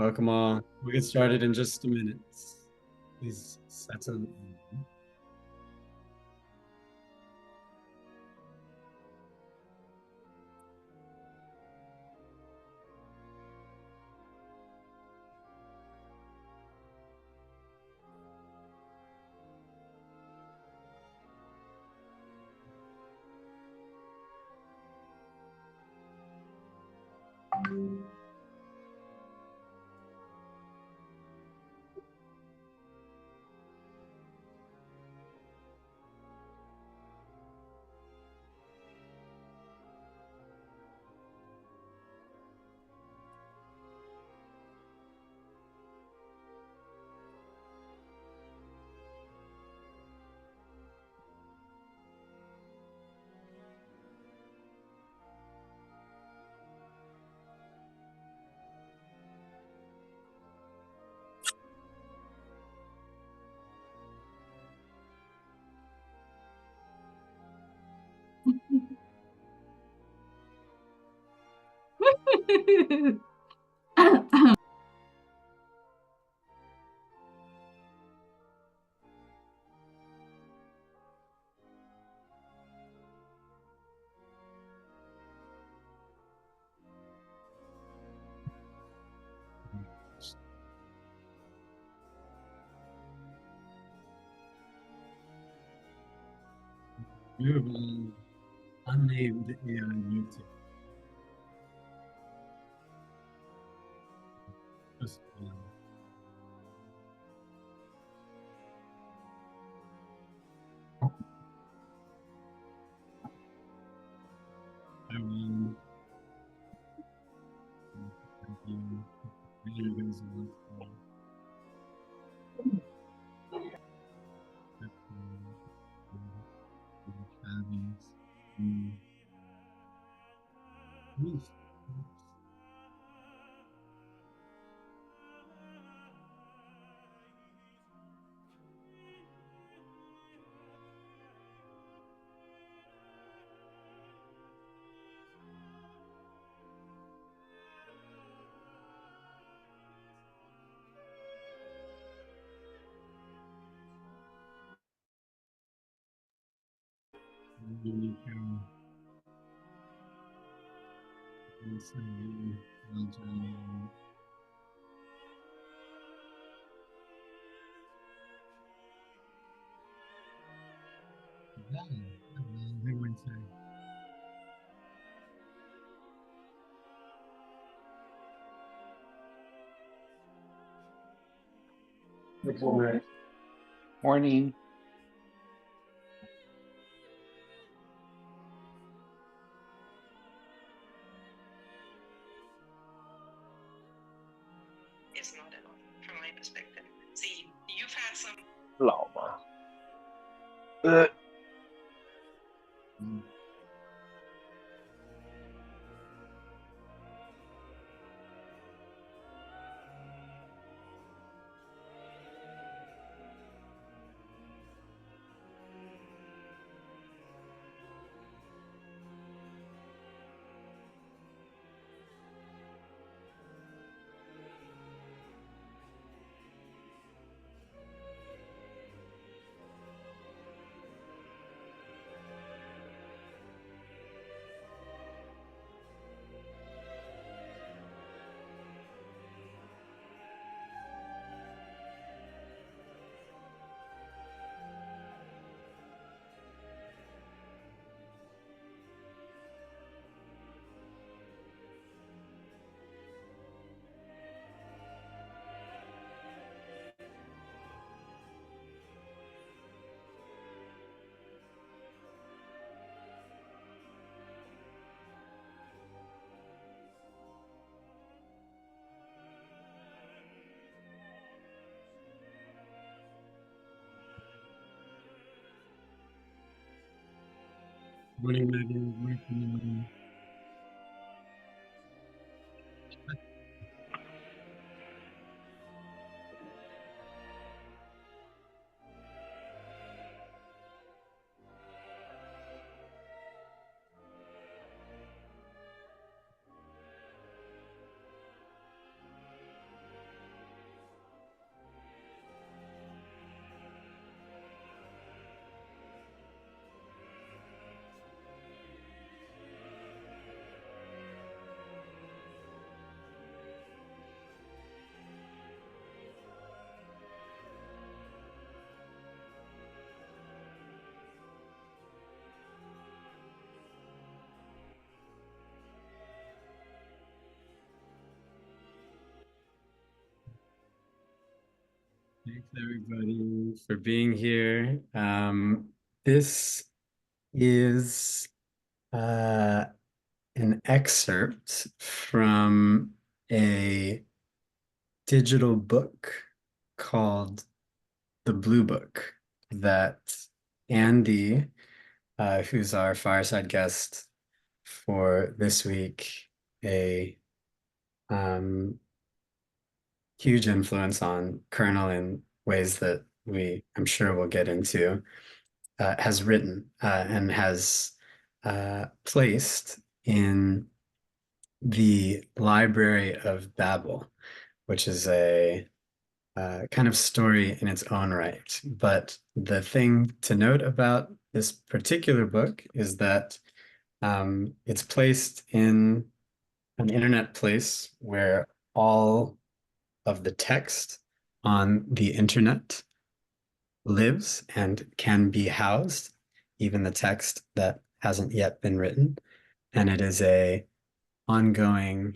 Oh, come on. We'll get started in just a minute. Please settle in. Beautiful, unnamed AI music. Just, I will thank you. Really guys want really Morning. It's not enough from my perspective. See, you've had some. 老吗？Morning, Megan. Morning. Thanks everybody for being here. This is uh, an excerpt from a digital book called The Blue Book that Andy, who's our fireside guest for this week, a um, huge influence on Kernel in ways that I'm sure, we'll get into, has written and has placed in the Library of Babel, which is a kind of story in its own right. But the thing to note about this particular book is that it's placed in an internet place where all of the text on the internet lives and can be housed, even the text that hasn't yet been written. And it is a ongoing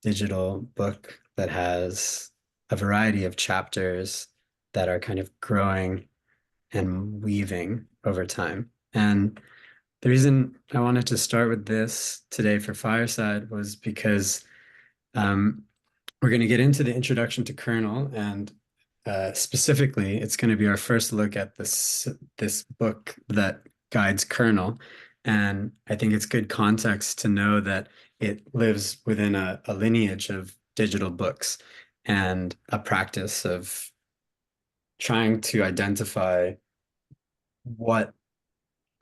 digital book that has a variety of chapters that are kind of growing and weaving over time. And the reason I wanted to start with this today for Fireside was because um, we're going to get into the introduction to Kernel, and specifically, it's going to be our first look at this book that guides Kernel. And I think it's good context to know that it lives within a lineage of digital books and a practice of trying to identify what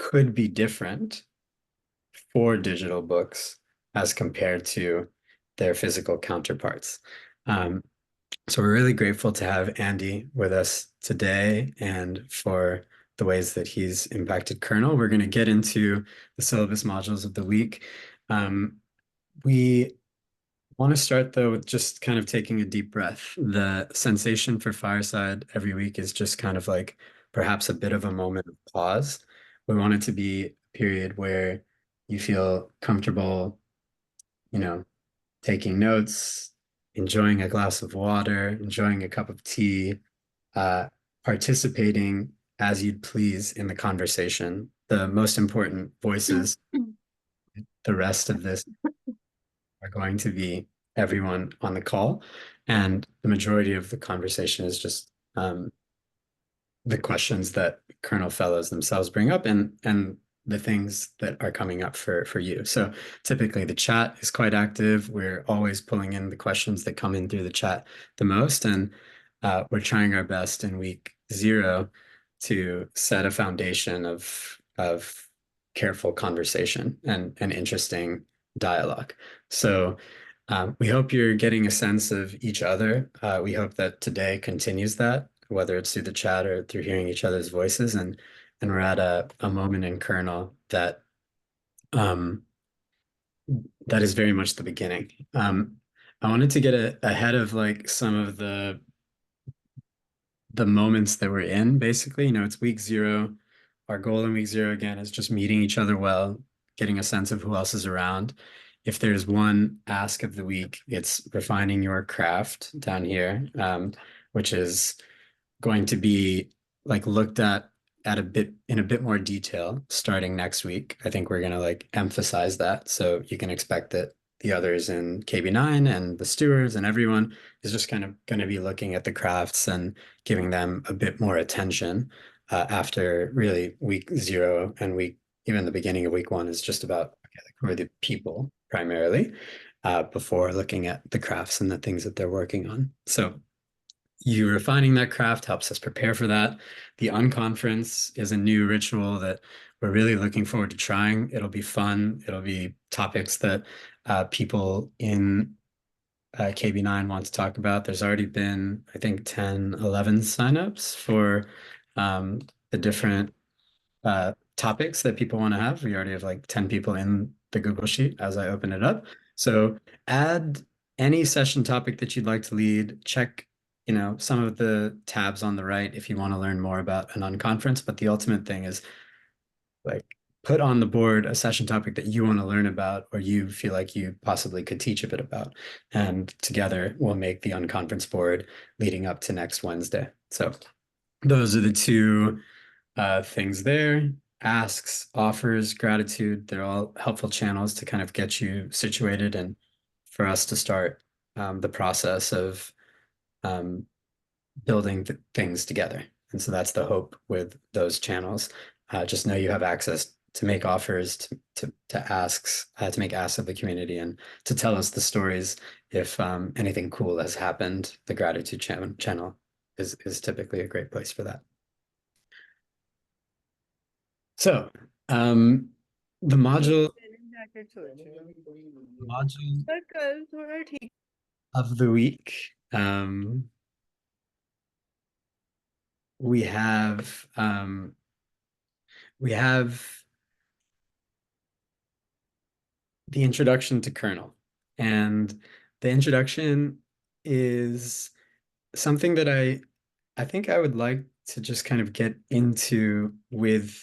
could be different for digital books as compared to their physical counterparts. Um, So we're really grateful to have Andy with us today and for the ways that he's impacted Kernel. We're going to get into the syllabus modules of the week. We want to start though with just kind of taking a deep breath. The sensation for Fireside every week is just kind of like perhaps a bit of a moment of pause. We want it to be a period where you feel comfortable, you know, taking notes, enjoying a glass of water, enjoying a cup of tea, uh, participating as you'd please in the conversation. The most important voices, the rest of this are going to be everyone on the call. And the majority of the conversation is just the questions that Kernel Fellows themselves bring up and the things that are coming up for you. So typically the chat is quite active. We're always pulling in the questions that come in through the chat the most. And we're trying our best in week 0 to set a foundation of careful conversation and interesting dialogue. So we hope you're getting a sense of each other. We hope that today continues that, whether it's through the chat or through hearing each other's voices. And we're at a moment in Kernel that um, that is very much the beginning. I wanted to get ahead of like some of the moments that we're in, basically. It's week 0. Our goal in week 0 again is just meeting each other well, getting a sense of who else is around. If there's one ask of the week, it's refining your craft down here, which is going to be like looked at a bit in a bit more detail starting next week. I think we're going to like emphasize that. So you can expect that the others in KB9 and the stewards and everyone is just kind of going to be looking at the crafts and giving them a bit more attention after really week 0 and even the beginning of week 1 is just about okay, like, who are the people primarily before looking at the crafts and the things that they're working on. So you refining that craft helps us prepare for that. The unconference is a new ritual that we're really looking forward to trying. It'll be fun. It'll be topics that people in KB9 want to talk about. There's already been, I think, 10, 11 signups for the different topics that people want to have. We already have like 10 people in the Google Sheet as I open it up. So add any session topic that you'd like to lead. Check, some of the tabs on the right if you want to learn more about an unconference. But the ultimate thing is like put on the board a session topic that you want to learn about or you feel like you possibly could teach a bit about. And together we'll make the unconference board leading up to next Wednesday. So those are the two things there. Asks, offers, gratitude, they're all helpful channels to kind of get you situated and for us to start the process of um, building things together. And so that's the hope with those channels. Just know you have access to make offers, to asks, to make asks of the community, and to tell us the stories if anything cool has happened. The gratitude channel is typically a great place for that. So, the module of the week, we have we have the introduction to Kernel, and the introduction is something that I think I would like to just kind of get into with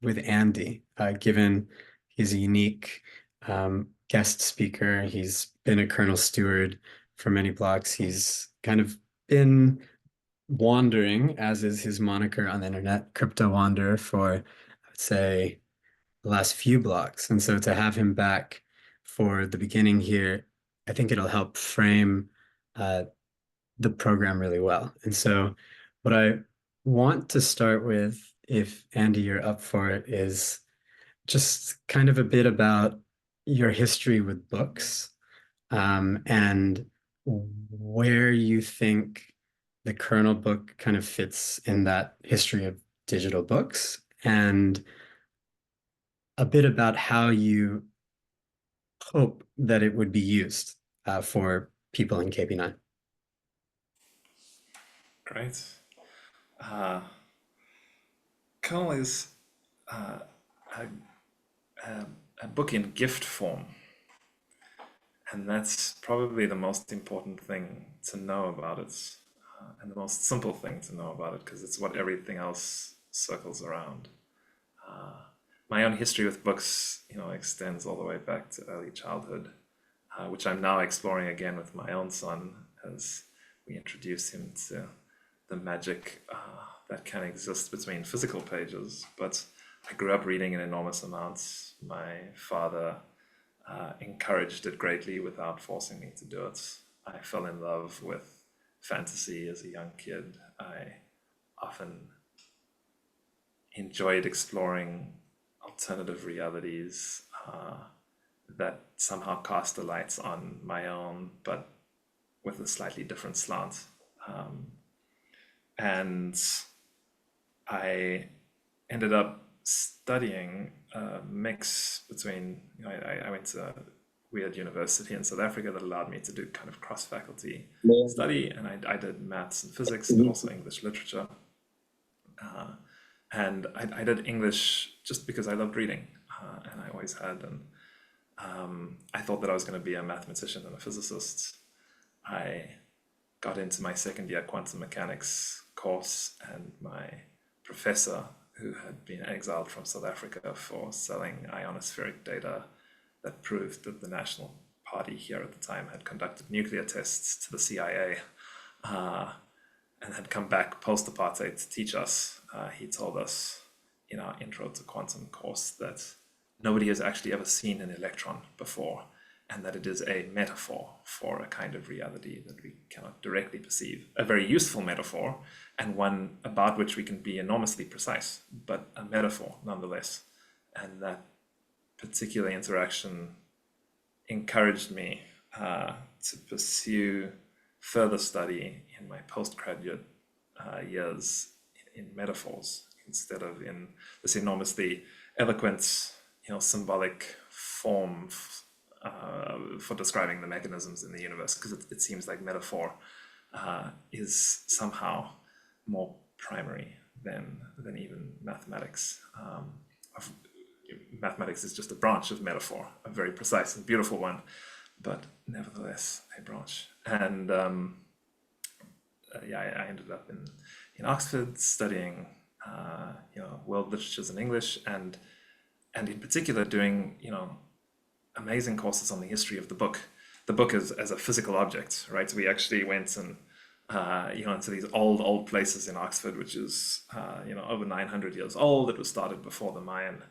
Andy, given he's a unique guest speaker. He's been a Kernel steward for many blocks. He's kind of been wandering, as is his moniker on the internet, crypto wanderer for, I would say, the last few blocks. And so to have him back for the beginning here, I think it'll help frame uh, the program really well. And so what I want to start with, if Andy, you're up for it, is just kind of a bit about your history with books, and where you think the Kernel book kind of fits in that history of digital books, and a bit about how you hope that it would be used for people in KB9. Great. Uh, Kernel is a, a, a book in gift form, and that's probably the most important thing to know about it, and the most simple thing to know about it, because it's what everything else circles around. My own history with books, extends all the way back to early childhood, which I'm now exploring again with my own son as we introduce him to the magic that can exist between physical pages. But I grew up reading in enormous amounts. My father encouraged it greatly without forcing me to do it. I fell in love with fantasy as a young kid. I often enjoyed exploring alternative realities that somehow cast the lights on my own, but with a slightly different slant. And I ended up studying a mix between, I went to a weird university in South Africa that allowed me to do kind of cross-faculty study, and I did maths and physics, but also English literature. And I did English just because I loved reading, and I always had. And I thought that I was going to be a mathematician and a physicist. I got into my second year quantum mechanics course, and my professor, who had been exiled from South Africa for selling ionospheric data that proved that the National Party here at the time had conducted nuclear tests to the CIA, and had come back post-apartheid to teach us. He told us in our Intro to Quantum course that nobody has actually ever seen an electron before, and that it is a metaphor for a kind of reality that we cannot directly perceive. A very useful metaphor, and one about which we can be enormously precise, but a metaphor nonetheless. And that particular interaction encouraged me to pursue further study in my postgraduate years in metaphors instead of in this enormously eloquent, symbolic form for describing the mechanisms in the universe, because it seems like metaphor is somehow more primary than even mathematics. Mathematics is just a branch of metaphor, a very precise and beautiful one, but nevertheless a branch. And I ended up in Oxford studying world literatures in English, and and in particular doing, amazing courses on the history of the book. The book as a physical object, right? We actually went and into these old places in Oxford, which is over 900 years old. It was started before the Mayan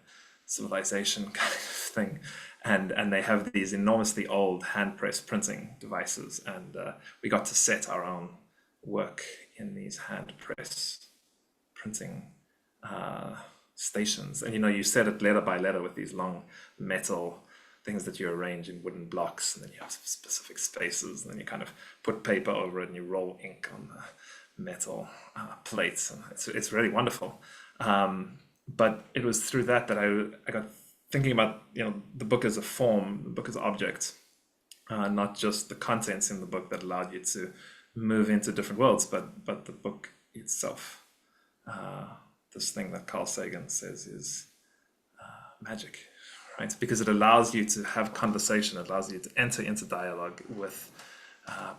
civilization kind of thing, and they have these enormously old hand press printing devices, and we got to set our own work in these hand press printing stations. And you set it letter by letter with these long metal things that you arrange in wooden blocks, and then you have specific spaces, and then you kind of put paper over it and you roll ink on the metal plates, and it's really wonderful. But it was through that I got thinking about the book as a form, the book as an object, not just the contents in the book that allowed you to move into different worlds, but the book itself. This thing that Carl Sagan says is magic, right? Because it allows you to have conversation, it allows you to enter into dialogue with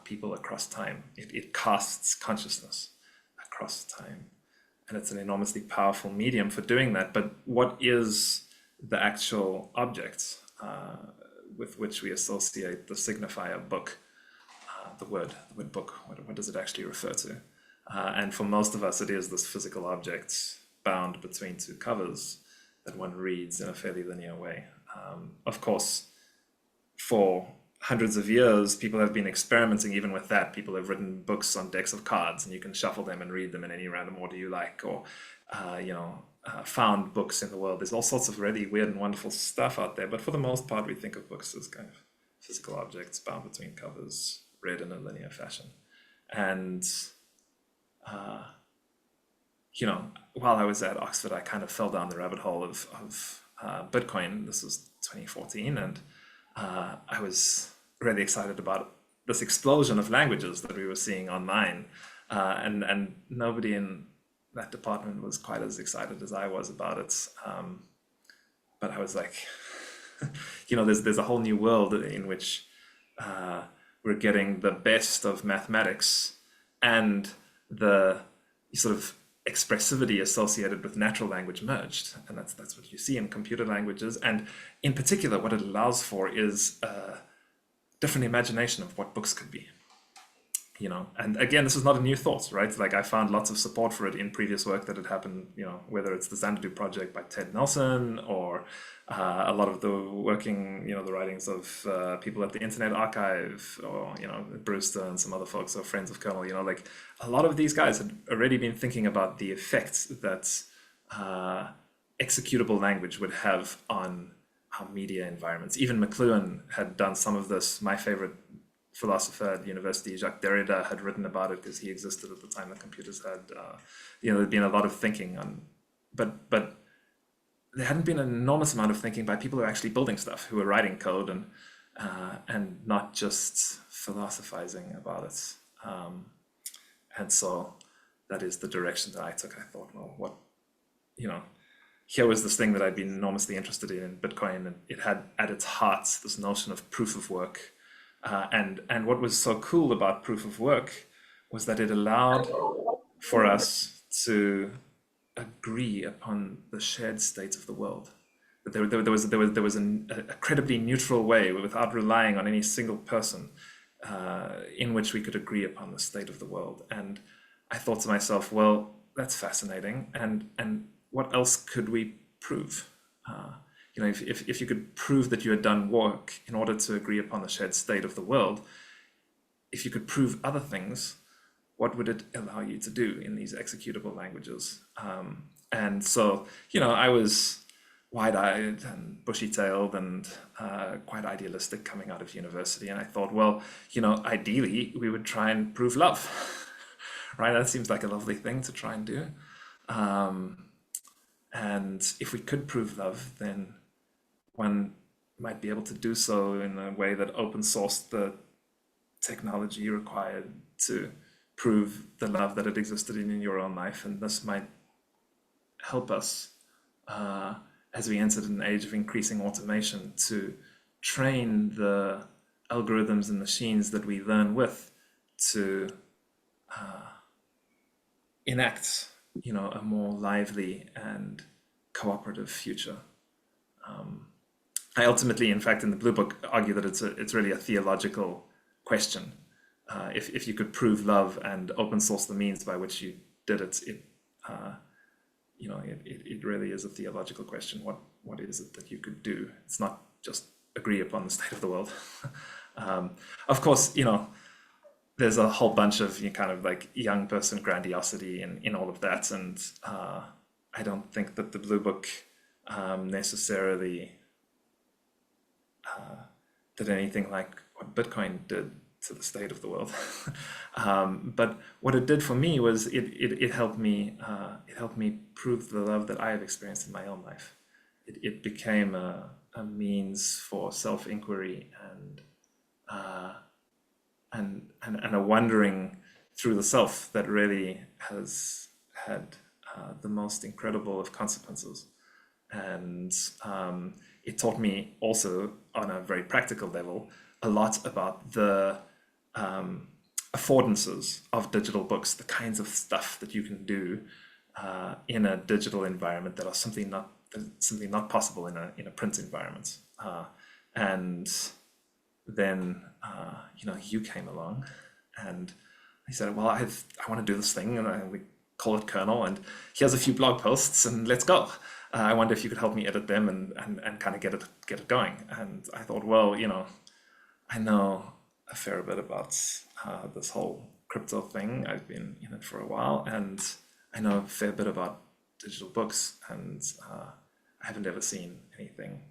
people across time. It casts consciousness across time. And it's an enormously powerful medium for doing that. But what is the actual object with which we associate the signifier book? The word book, what does it actually refer to? And for most of us, it is this physical object bound between two covers that one reads in a fairly linear way. Of course, for hundreds of years, people have been experimenting even with that. People have written books on decks of cards, and you can shuffle them and read them in any random order you like, or found books in the world. There's all sorts of really weird and wonderful stuff out there, but for the most part, we think of books as kind of physical objects bound between covers, read in a linear fashion. And while I was at Oxford, I kind of fell down the rabbit hole of Bitcoin. This was 2014, and I was really excited about this explosion of languages that we were seeing online, and nobody in that department was quite as excited as I was about it. But I was like, there's a whole new world in which we're getting the best of mathematics and the sort of expressivity associated with natural language merged, and that's what you see in computer languages. And in particular, what it allows for is a different imagination of what books could be. And again, this is not a new thought, right? Like, I found lots of support for it in previous work that had happened, whether it's the Xanadu project by Ted Nelson, or a lot of the the writings of people at the Internet Archive, or, Brewster and some other folks, or friends of Kernel. Like, a lot of these guys had already been thinking about the effects that executable language would have on our media environments. Even McLuhan had done some of this. My favorite philosopher at the university, Jacques Derrida, had written about it because he existed at the time that computers had, there'd been a lot of thinking on, but there hadn't been an enormous amount of thinking by people who are actually building stuff, who are writing code and not just philosophizing about it. And so that is the direction that I took. I thought, well, here was this thing that I'd been enormously interested in Bitcoin, and it had at its heart this notion of proof of work. And what was so cool about proof of work was that it allowed for us to agree upon the shared state of the world. That there was a credibly neutral way, without relying on any single person, in which we could agree upon the state of the world. And I thought to myself, well, that's fascinating. And what else could we prove? If you could prove that you had done work in order to agree upon the shared state of the world, if you could prove other things, what would it allow you to do in these executable languages? And so, I was wide-eyed and bushy-tailed and quite idealistic coming out of university. And I thought, well, ideally, we would try and prove love, right? That seems like a lovely thing to try and do. And if we could prove love, then one might be able to do so in a way that open sourced the technology required to prove the love that had existed in your own life. And this might help us as we entered an age of increasing automation to train the algorithms and machines that we learn with to enact, a more lively and cooperative future. I ultimately, in fact, in the Blue Book, argue that it's really a theological question. If you could prove love and open source the means by which you did it, it really is a theological question. What is it that you could do? It's not just agree upon the state of the world. Of course, there's a whole bunch of kind of like young person grandiosity in all of that, and I don't think that the Blue Book necessarily did anything like what Bitcoin did to the state of the world. But what it did for me was it helped me prove the love that I have experienced in my own life. It became a means for self-inquiry and a wandering through the self that really has had the most incredible of consequences. And it taught me also, on a very practical level, a lot about the affordances of digital books, the kinds of stuff that you can do in a digital environment that are simply not possible in a print environment. And then you came along, and he said, "Well, I want to do this thing, and we call it Kernel, and here's a few blog posts, and let's go. I wonder if you could help me edit them and kind of get it going." And I thought, well, I know a fair bit about this whole crypto thing. I've been in it for a while, and I know a fair bit about digital books, and I haven't ever seen anything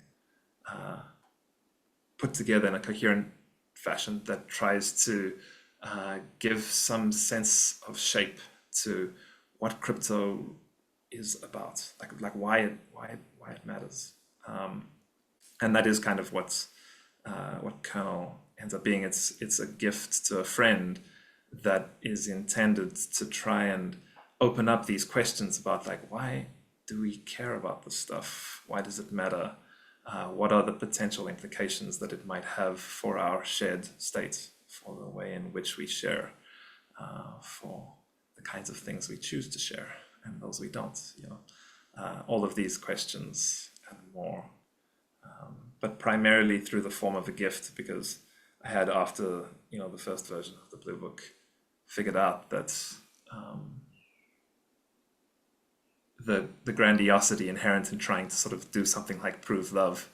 put together in a coherent fashion that tries to give some sense of shape to what crypto is about, like why it matters, and that is kind of what Kernel ends up being. It's a gift to a friend that is intended to try and open up these questions about, like, why do we care about this stuff? Why does it matter? What are the potential implications that it might have for our shared state, for the way in which we share, for the kinds of things we choose to share and those we don't, all of these questions and more, but primarily through the form of a gift, because I had, after the first version of the Blue Book, figured out that the grandiosity inherent in trying to sort of do something like prove love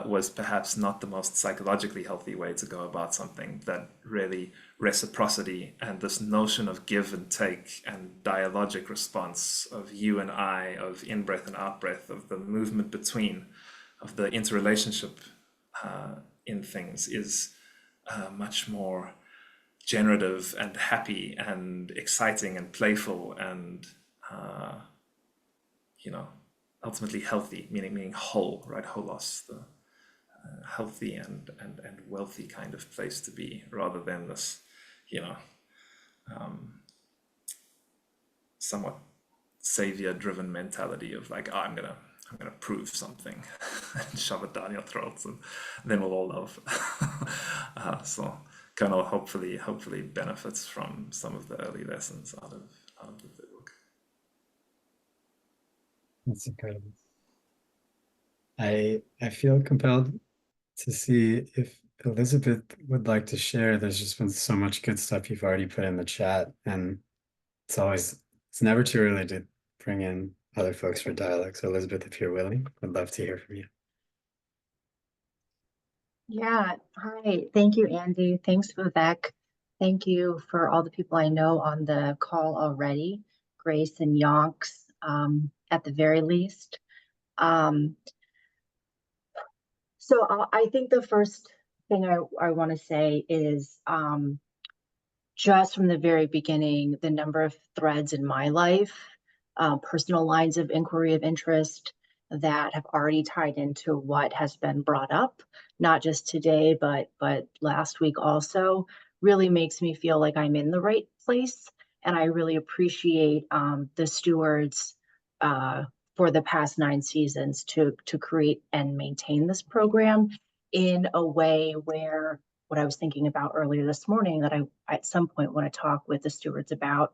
was perhaps not the most psychologically healthy way to go about something. That really reciprocity and this notion of give and take and dialogic response of you and I, of in-breath and out-breath, of the movement between, of the interrelationship in things, is much more generative and happy and exciting and playful and ultimately healthy, meaning whole, right? Holos, the healthy and wealthy kind of place to be, rather than this, somewhat savior-driven mentality of like, oh, I'm gonna prove something and shove it down your throats, and then we'll all love. So Kernel hopefully benefits from some of the early lessons out of the book. That's incredible. I feel compelled to see if Elizabeth would like to share. There's just been so much good stuff you've already put in the chat, and it's never too early to bring in other folks for dialogue. So Elizabeth, if you're willing, would love to hear from you. Yeah, hi. Thank you, Andy. Thanks, Vivek. Thank you for all the people I know on the call already, Grace and Yonks, at the very least. So I think the first thing I want to say is just from the very beginning, the number of threads in my life, personal lines of inquiry of interest that have already tied into what has been brought up, not just today, but last week also, really makes me feel like I'm in the right place. And I really appreciate the stewards for the past 9 seasons to create and maintain this program in a way where, what I was thinking about earlier this morning, that I at some point want to talk with the stewards about,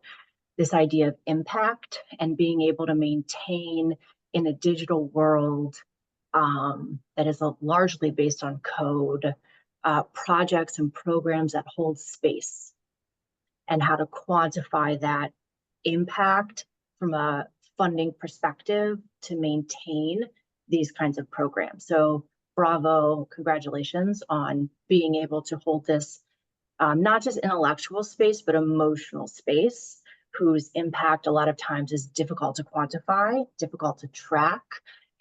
this idea of impact and being able to maintain in a digital world that is largely based on code, projects and programs that hold space, and how to quantify that impact from a funding perspective to maintain these kinds of programs. So bravo, congratulations on being able to hold this, not just intellectual space, but emotional space, whose impact a lot of times is difficult to quantify, difficult to track,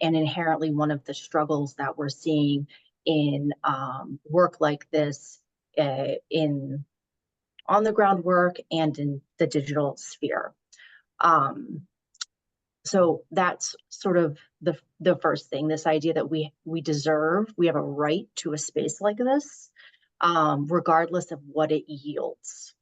and inherently one of the struggles that we're seeing in work like this, in on the ground work and in the digital sphere. So that's sort of the first thing, this idea that we have a right to a space like this, regardless of what it yields.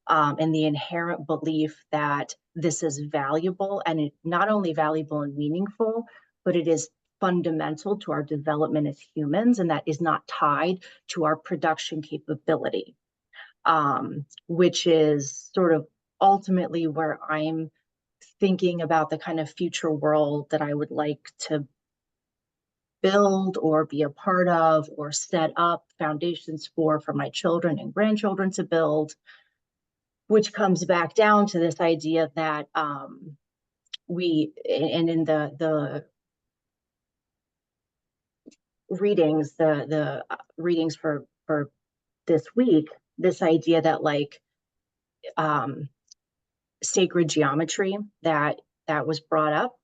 And the inherent belief that this is valuable, and it not only valuable and meaningful, but it is fundamental to our development as humans, and that is not tied to our production capability, which is sort of ultimately where I'm thinking about the kind of future world that I would like to build or be a part of or set up foundations for my children and grandchildren to build, which comes back down to this idea that in the readings, the readings for this week, this idea that like sacred geometry that was brought up,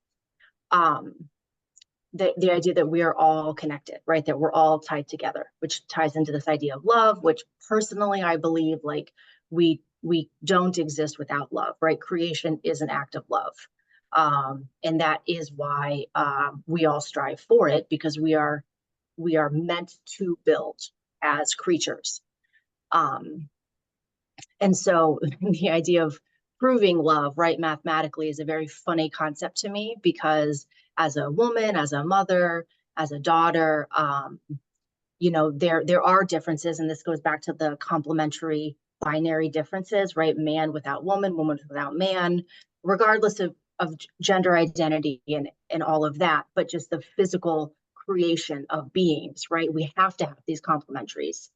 the idea that we are all connected, right? That we're all tied together, which ties into this idea of love, which personally I believe like we don't exist without love, right? Creation is an act of love. And that is why we all strive for it, because we are meant to build as creatures. And so the idea of proving love, right, mathematically is a very funny concept to me, because as a woman, as a mother, as a daughter, you know, there are differences, and this goes back to the complementary binary differences, right? Man without woman, woman without man, regardless of gender identity and all of that, but just the physical creation of beings, right? We have to have these complementaries.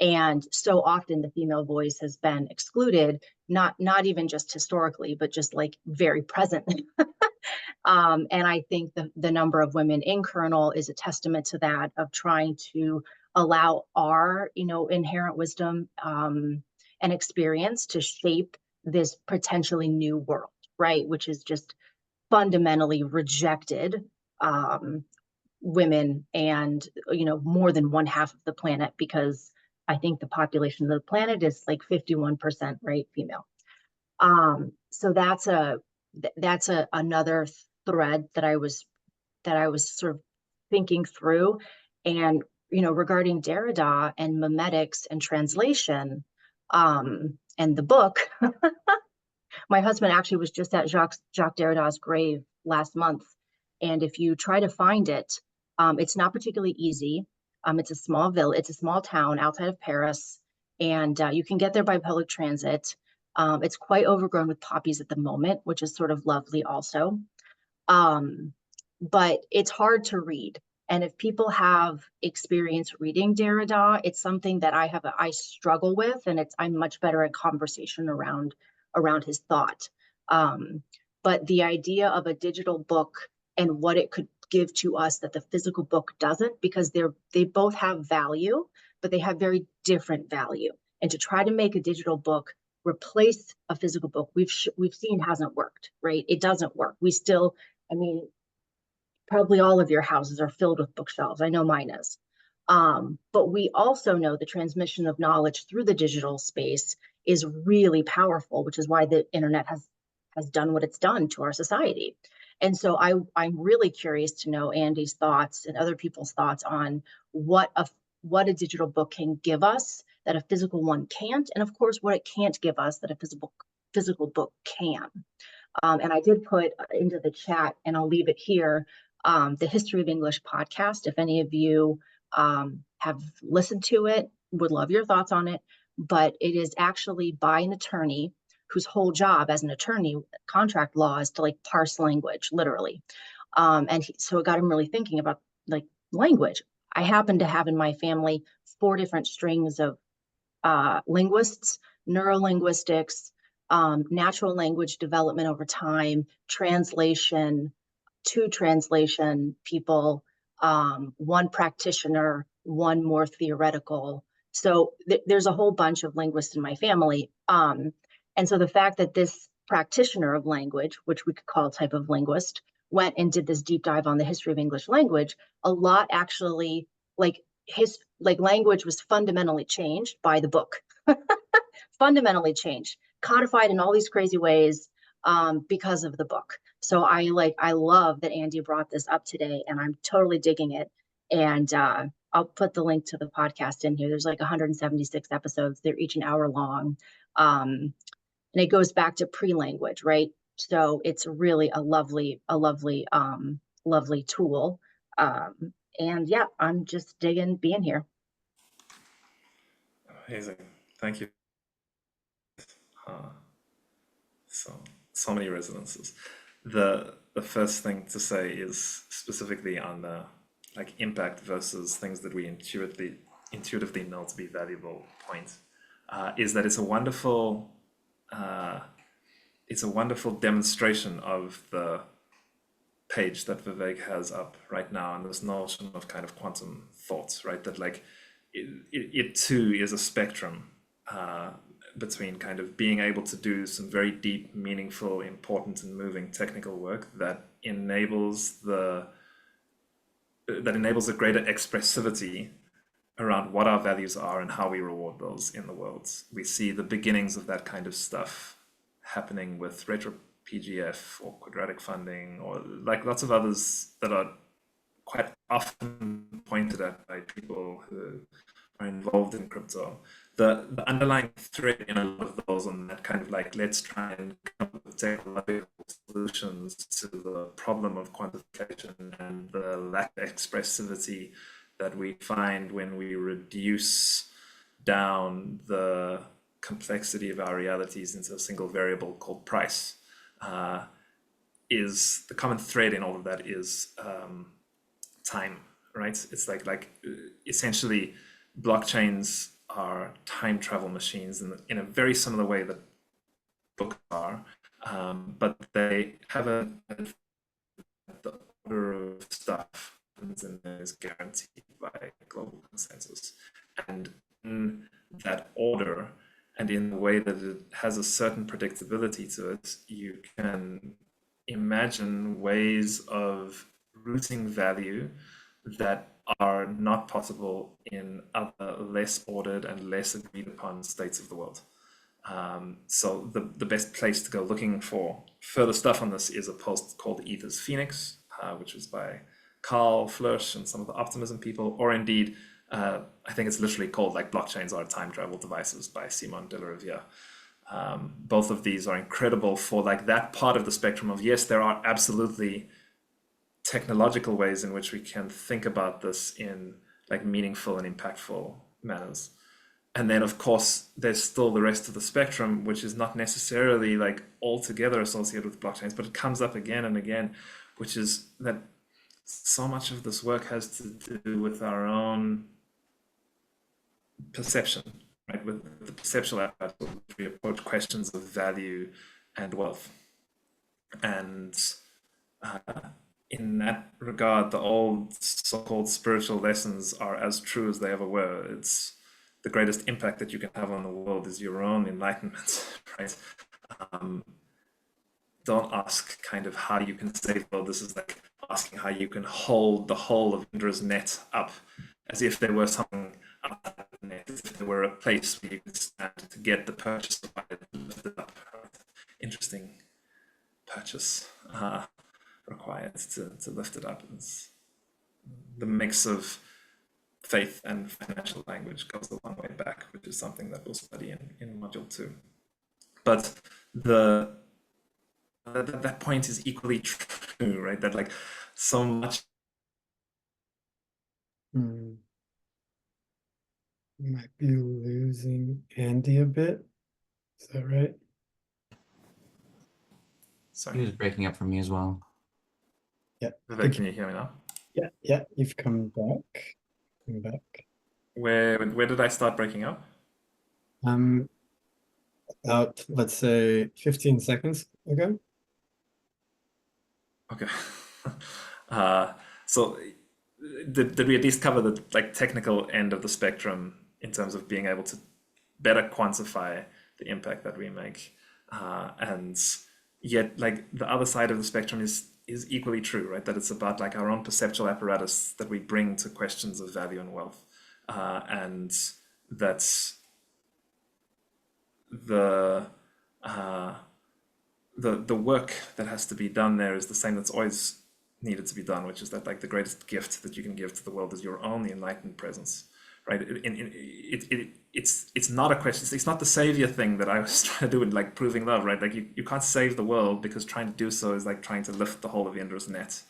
And so often the female voice has been excluded, not even just historically, but just like very present. And I think the number of women in Kernel is a testament to that, of trying to allow our, you know, inherent wisdom and experience to shape this potentially new world, right? Which is just fundamentally rejected women and, you know, more than one half of the planet, because I think the population of the planet is like 51%, right, female. So that's another thread that I was sort of thinking through. And, you know, regarding Derrida and memetics and translation, and the book, my husband actually was just at Jacques Derrida's grave last month. And if you try to find it, it's not particularly easy. It's a small village, it's a small town outside of Paris, and you can get there by public transit. It's quite overgrown with poppies at the moment, which is sort of lovely also. But it's hard to read. And if people have experience reading Derrida, it's something that I struggle with, and I'm much better at conversation around his thought. But the idea of a digital book and what it could give to us that the physical book doesn't, because they both have value, but they have very different value. And to try to make a digital book replace a physical book, we've seen hasn't worked, right? It doesn't work. We still, I mean, probably all of your houses are filled with bookshelves. I know mine is. But we also know the transmission of knowledge through the digital space is really powerful, which is why the internet has done what it's done to our society. And so I'm really curious to know Andy's thoughts and other people's thoughts on what a digital book can give us that a physical one can't, and of course what it can't give us that a physical book can. And I did put into the chat, and I'll leave it here, the History of English podcast. If any of you have listened to it, would love your thoughts on it. But it is actually by an attorney whose whole job as an attorney, contract law, is to like parse language, literally. So it got him really thinking about like language. I happen to have in my family 4 different strings of linguists, neurolinguistics, natural language development over time, translation, 2 translation people, 1 practitioner, 1 more theoretical. So there's a whole bunch of linguists in my family. And so the fact that this practitioner of language, which we could call a type of linguist, went and did this deep dive on the history of English language, a lot actually, like language was fundamentally changed by the book. Fundamentally changed, codified in all these crazy ways, because of the book. So I love that Andy brought this up today, and I'm totally digging it. And I'll put the link to the podcast in here. There's like 176 episodes. They're each an hour long. And it goes back to pre-language, right? So it's really a lovely lovely tool. And yeah, I'm just digging being here. Amazing. Thank you. So many resonances. The first thing to say is specifically on the like impact versus things that we intuitively know to be valuable point, is that it's a wonderful demonstration of the page that Vivek has up right now, and this notion of kind of quantum thoughts, right? That like it too is a spectrum between kind of being able to do some very deep, meaningful, important, and moving technical work that enables a greater expressivity around what our values are and how we reward those in the world. We see the beginnings of that kind of stuff happening with retro PGF or quadratic funding, or like lots of others that are quite often pointed at by people who are involved in crypto. The underlying thread in a lot of those on that kind of like, let's try and come up with technological solutions to the problem of quantification and the lack of expressivity that we find when we reduce down the complexity of our realities into a single variable called price. Is the common thread in all of that is time, right? It's like essentially blockchains are time travel machines in a very similar way that books are, but they have the order of stuff and is guaranteed by global consensus. And in that order, and in the way that it has a certain predictability to it, you can imagine ways of rooting value that are not possible in other less ordered and less agreed upon states of the world. So the best place to go looking for further stuff on this is a post called Ether's Phoenix, which was by Carl Flirsch and some of the optimism people, or indeed, I think it's literally called like Blockchains Are Time Travel Devices by Simon de la Riviere. Both of these are incredible for like that part of the spectrum of, yes, there are absolutely technological ways in which we can think about this in like meaningful and impactful manners. And then of course, there's still the rest of the spectrum, which is not necessarily like altogether associated with blockchains, but it comes up again and again, which is that so much of this work has to do with our own perception, right? With the perceptual apparatus with which we approach questions of value and wealth. And in that regard, the old so-called spiritual lessons are as true as they ever were. It's the greatest impact that you can have on the world is your own enlightenment, right? Don't ask kind of how you can save the world. This is like asking how you can hold the whole of Indra's net up as if there were something outside the net, as if there were a place where you could stand to get the purchase of it lifted up. Right? Interesting purchase required to lift it up. It's the mix of faith and financial language goes a long way back, which is something that we'll study in module 2. But that point is equally true, right? That like so much. Might be losing Andy a bit. Is that right? He was breaking up for me as well. Yeah, I Vivek, think, can you hear me now? yeah, you've come back. Come back. Where did I start breaking up? Um, About, let's say 15 seconds ago. Okay. Uh, so did we at least cover the like technical end of the spectrum in terms of being able to better quantify the impact that we make? And yet like the other side of the spectrum is equally true, right? That it's about like our own perceptual apparatus that we bring to questions of value and wealth. And that's the uh, the work that has to be done there is the same that's always needed to be done, which is that like the greatest gift that you can give to the world is your own enlightened presence, right? It's not a question. It's not the savior thing that I was trying to do in like proving love, right? Like you can't save the world because trying to do so is like trying to lift the whole of Indra's net,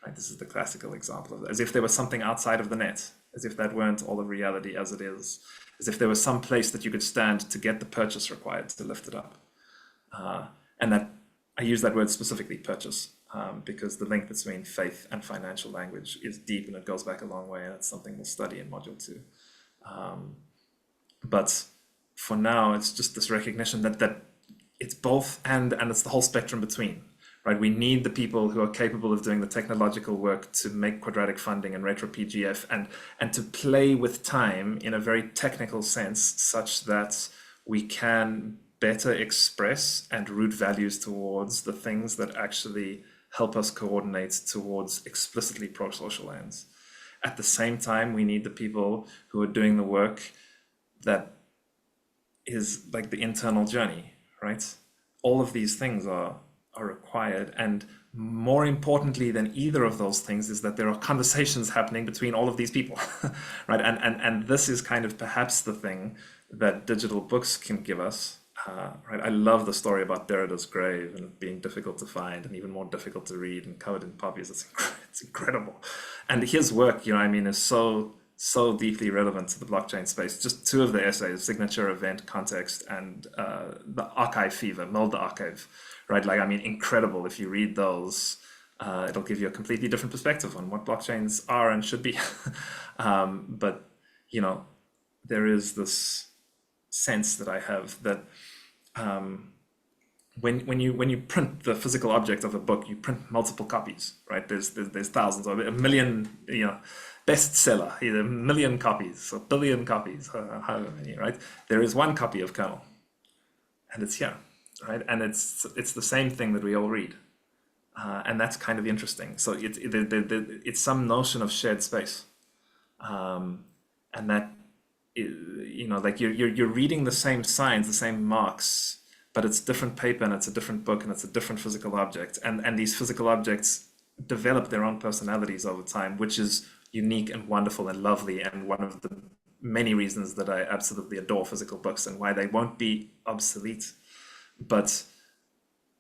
right? This is the classical example of it. As if there was something outside of the net, as if that weren't all of reality as it is, as if there was some place that you could stand to get the purchase required to lift it up. And that I use that word specifically, purchase, because the link between faith and financial language is deep and it goes back a long way, and it's something we'll study in module 2. But for now, it's just this recognition that it's both and it's the whole spectrum between, right? We need the people who are capable of doing the technological work to make quadratic funding and retro PGF and to play with time in a very technical sense, such that we can better express and root values towards the things that actually help us coordinate towards explicitly pro-social ends. At the same time, we need the people who are doing the work that is like the internal journey, right? All of these things are required, and more importantly than either of those things is that there are conversations happening between all of these people, right? And this is kind of perhaps the thing that digital books can give us. Right, I love the story about Derrida's grave and it being difficult to find and even more difficult to read and covered in poppies. It's incredible, and his work, I mean, is so deeply relevant to the blockchain space. Just two of the essays, signature, event, context, and the archive fever, Mold the Archive, right? Like, I mean, incredible. If you read those, it'll give you a completely different perspective on what blockchains are and should be. But, there is this sense that I have that when you print the physical object of a book, you print multiple copies, right? There's thousands of a million, bestseller, either a million copies, a billion copies, however many, right? There is one copy of Kernel, and it's here, right? And it's the same thing that we all read, and that's kind of interesting. So it's some notion of shared space, and that like you're reading the same signs, the same marks, but it's different paper and it's a different book and it's a different physical object, and these physical objects develop their own personalities over time, which is unique and wonderful and lovely, and one of the many reasons that I absolutely adore physical books and why they won't be obsolete. But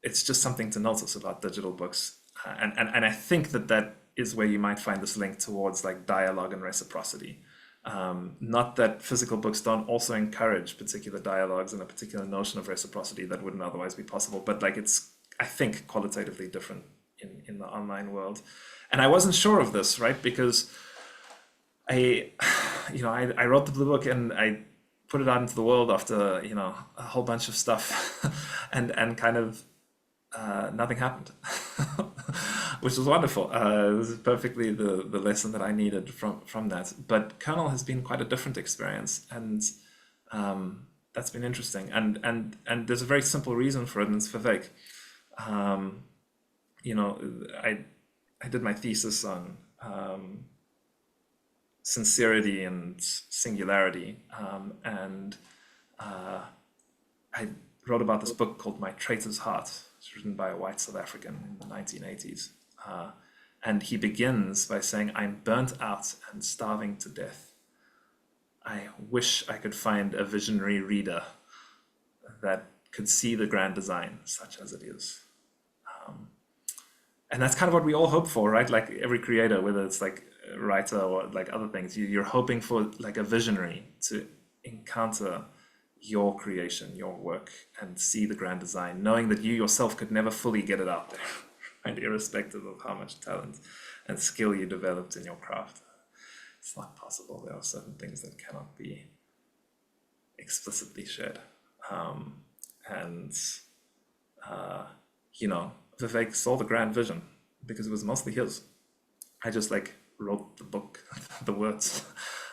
it's just something to notice about digital books, and I think that is where you might find this link towards like dialogue and reciprocity. Not that physical books don't also encourage particular dialogues and a particular notion of reciprocity that wouldn't otherwise be possible, but like it's, I think, qualitatively different in the online world. And I wasn't sure of this, right? Because I wrote the blue book and I put it out into the world after, a whole bunch of stuff and kind of nothing happened, which was wonderful. This is perfectly the lesson that I needed from that. But Kernel has been quite a different experience, and that's been interesting. And there's a very simple reason for it, and it's Vivek. I did my thesis on sincerity and singularity, and I wrote about this book called My Traitor's Heart. It's written by a white South African in the 1980s. And he begins by saying, "I'm burnt out and starving to death. I wish I could find a visionary reader that could see the grand design such as it is." And that's kind of what we all hope for, right? Like every creator, whether it's like a writer or like other things, you're hoping for like a visionary to encounter your creation, your work, and see the grand design, knowing that you yourself could never fully get it out there, right? Irrespective of how much talent and skill you developed in your craft. It's not possible. There are certain things that cannot be explicitly shared. And you know, Vivek saw the grand vision because it was mostly his. I just like wrote the book, the words,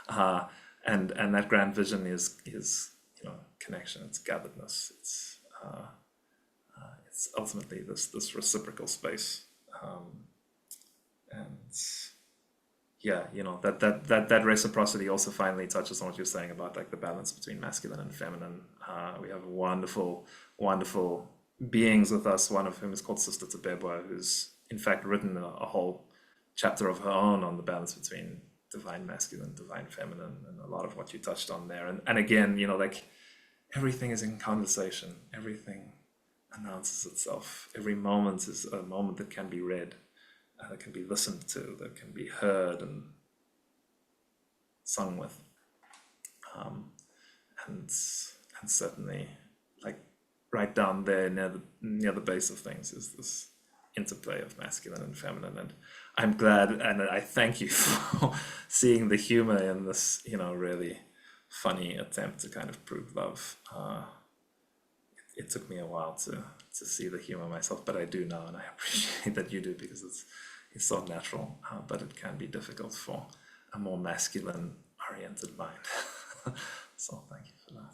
and that grand vision is you know, connection. It's gatheredness. It's ultimately this reciprocal space, and yeah, you know, that reciprocity also finally touches on what you're saying about like the balance between masculine and feminine. We have wonderful beings with us, one of whom is called Sister Tebebwa, who's in fact written a whole chapter of her own on the balance between divine masculine, divine feminine, and a lot of what you touched on there. And again, you know, like everything is in conversation, everything announces itself. Every moment is a moment that can be read, that can be listened to, that can be heard and sung with. And certainly, like right down there near the base of things is this interplay of masculine and feminine. And I'm glad, and I thank you for seeing the humor in this, you know, really funny attempt to kind of prove love. It took me a while to see the humor myself, but I do now, and I appreciate that you do, because it's so natural, but it can be difficult for a more masculine oriented mind. So thank you for that.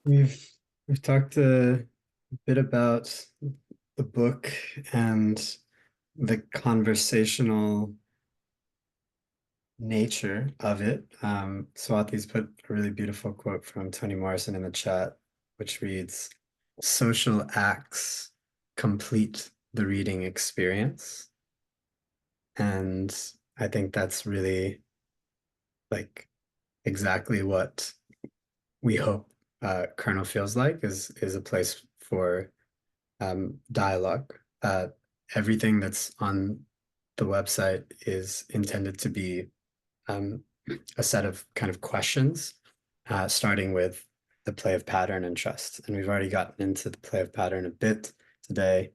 We've talked a bit about the book and the conversational nature of it. Swati's put a really beautiful quote from Toni Morrison in the chat, which reads, "Social acts complete the reading experience." And I think that's really like exactly what we hope Kernel feels like, is a place for dialogue. Everything that's on the website is intended to be a set of kind of questions, starting with the play of pattern and trust. And we've already gotten into the play of pattern a bit today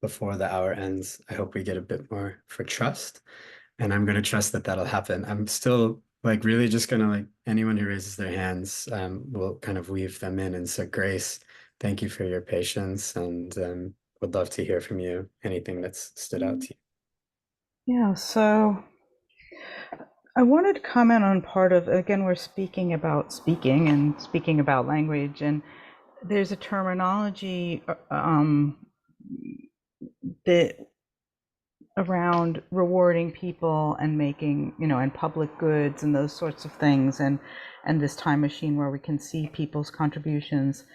before the hour ends. I hope we get a bit more for trust, and I'm going to trust that that'll happen. I'm still like really just going to, like, anyone who raises their hands, will kind of weave them in. And so Grace, thank you for your patience, and would love to hear from you, anything that's stood out to you. Yeah, so I wanted to comment on part of, again, we're speaking about speaking and speaking about language, and there's a terminology that around rewarding people and making, you know, and public goods and those sorts of things, and this time machine where we can see people's contributions.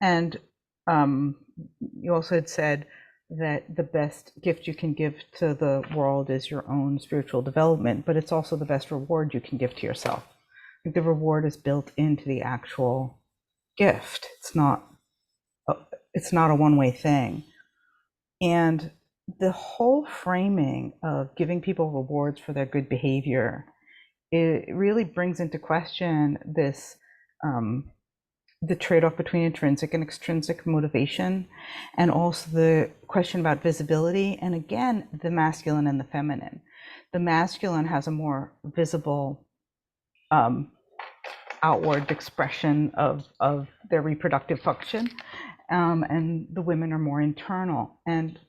And you also had said that the best gift you can give to the world is your own spiritual development, but it's also the best reward you can give to yourself. I think the reward is built into the actual gift. It's not a one-way thing. And the whole framing of giving people rewards for their good behavior, it really brings into question this the trade-off between intrinsic and extrinsic motivation, and also the question about visibility, and again, the masculine and the feminine. The masculine has a more visible outward expression of their reproductive function, and the women are more internal. And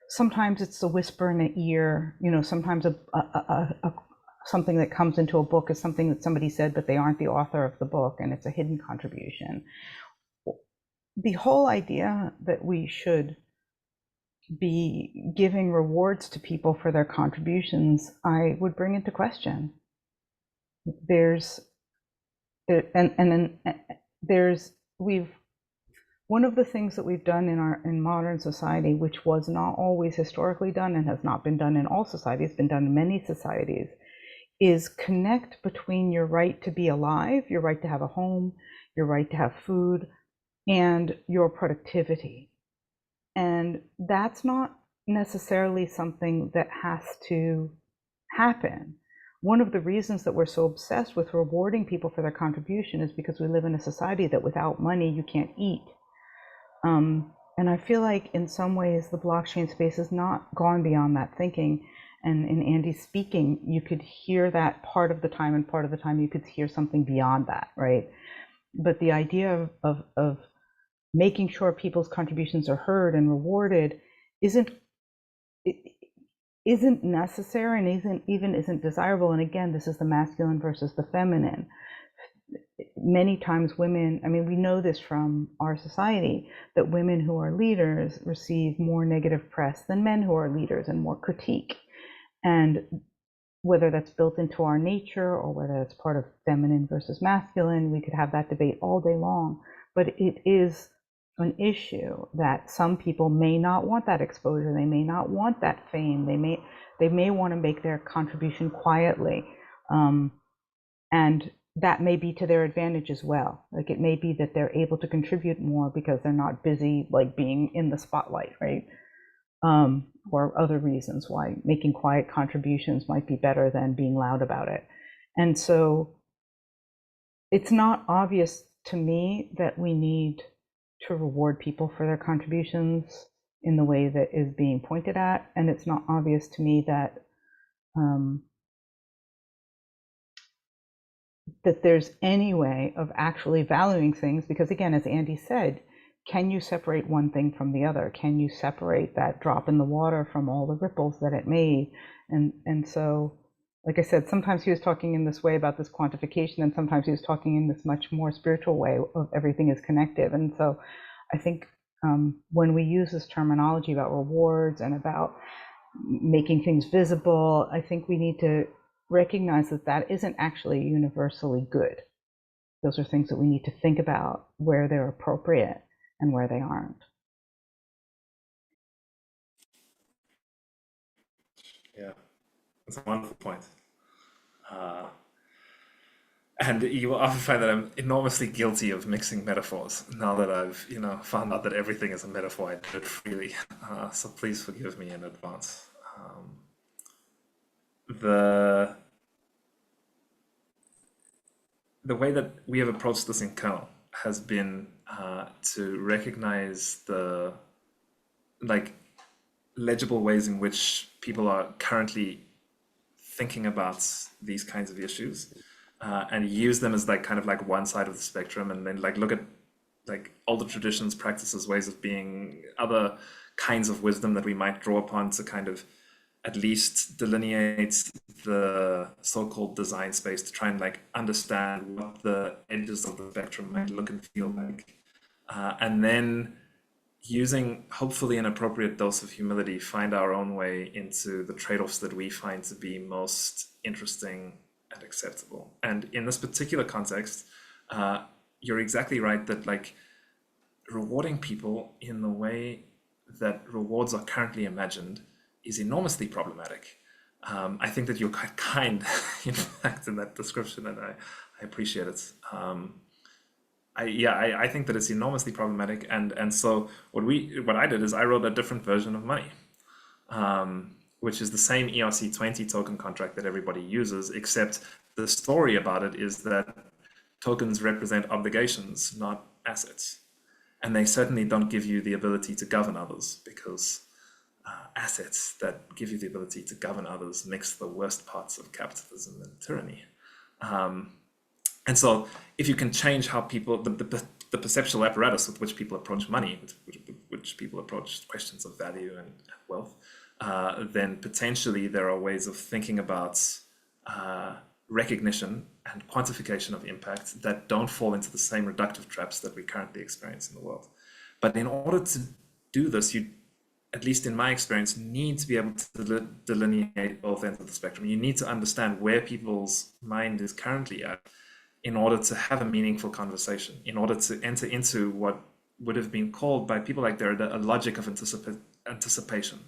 sometimes it's the whisper in the ear, you know, sometimes something that comes into a book is something that somebody said, but they aren't the author of the book, and it's a hidden contribution. The whole idea that we should be giving rewards to people for their contributions, I would bring into question. One of the things that we've done in modern society, which was not always historically done and has not been done in all societies, been done in many societies, is connect between your right to be alive, your right to have a home, your right to have food, and your productivity. And that's not necessarily something that has to happen. One of the reasons that we're so obsessed with rewarding people for their contribution is because we live in a society that without money you can't eat. And I feel like in some ways the blockchain space has not gone beyond that thinking. And in Andy's speaking, you could hear that part of the time, and part of the time you could hear something beyond that, right? But the idea of making sure people's contributions are heard and rewarded isn't necessary, and isn't desirable. And again, this is the masculine versus the feminine. Many times women, I mean, we know this from our society, that women who are leaders receive more negative press than men who are leaders, and more critique. And whether that's built into our nature or whether it's part of feminine versus masculine, we could have that debate all day long. But it is an issue that some people may not want that exposure. They may not want that fame. They may want to make their contribution quietly. And that may be to their advantage as well. Like, it may be that they're able to contribute more because they're not busy like being in the spotlight, right? Or other reasons why making quiet contributions might be better than being loud about it. And so it's not obvious to me that we need to reward people for their contributions in the way that is being pointed at. And it's not obvious to me that that there's any way of actually valuing things, because again, as Andy said, can you separate one thing from the other? Can you separate that drop in the water from all the ripples that it made? And so, like I said, sometimes he was talking in this way about this quantification, and sometimes he was talking in this much more spiritual way of everything is connected. And so I think when we use this terminology about rewards and about making things visible, I think we need to recognize that that isn't actually universally good. Those are things that we need to think about where they're appropriate and where they aren't. Yeah, that's a wonderful point. And you will often find that I'm enormously guilty of mixing metaphors now that I've, found out that everything is a metaphor. I do it freely. So please forgive me in advance. The the way that we have approached this in Kernel has been to recognize the like legible ways in which people are currently thinking about these kinds of issues, and use them as like kind of like one side of the spectrum, and then like look at like older traditions, practices, ways of being, other kinds of wisdom that we might draw upon to kind of at least delineate the so-called design space, to try and like understand what the edges of the spectrum might look and feel like, and then using hopefully an appropriate dose of humility, find our own way into the trade-offs that we find to be most interesting and acceptable. And in this particular context, you're exactly right that like rewarding people in the way that rewards are currently imagined is enormously problematic. I think that you're quite kind, in fact, in that description, and I appreciate it. I think that it's enormously problematic, and so what I did is I wrote a different version of money, which is the same ERC20 token contract that everybody uses, except the story about it is that tokens represent obligations, not assets, and they certainly don't give you the ability to govern others, because assets that give you the ability to govern others mix the worst parts of capitalism and tyranny. And so if you can change how people, the perceptual apparatus with which people approach money, with which people approach questions of value and wealth, then potentially there are ways of thinking about recognition and quantification of impact that don't fall into the same reductive traps that we currently experience in the world. But in order to do this, you, at least in my experience, need to be able to delineate both ends of the spectrum. You need to understand where people's mind is currently at in order to have a meaningful conversation, in order to enter into what would have been called by people like Derrida a logic of anticipation,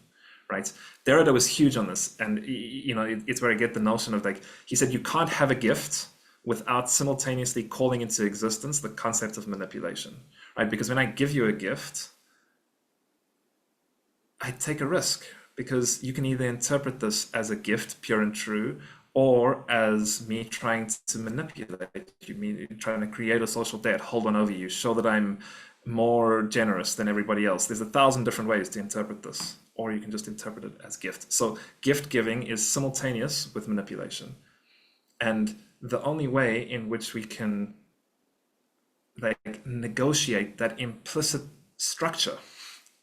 right? Derrida was huge on this, and it's where I get the notion of, like, he said you can't have a gift without simultaneously calling into existence the concept of manipulation, right? Because when I give you a gift, I take a risk, because you can either interpret this as a gift, pure and true, or as me trying to manipulate you, me trying to create a social debt, hold on over you, show that I'm more generous than everybody else. There's 1,000 different ways to interpret this, or you can just interpret it as gift. So gift giving is simultaneous with manipulation. And the only way in which we can like negotiate that implicit structure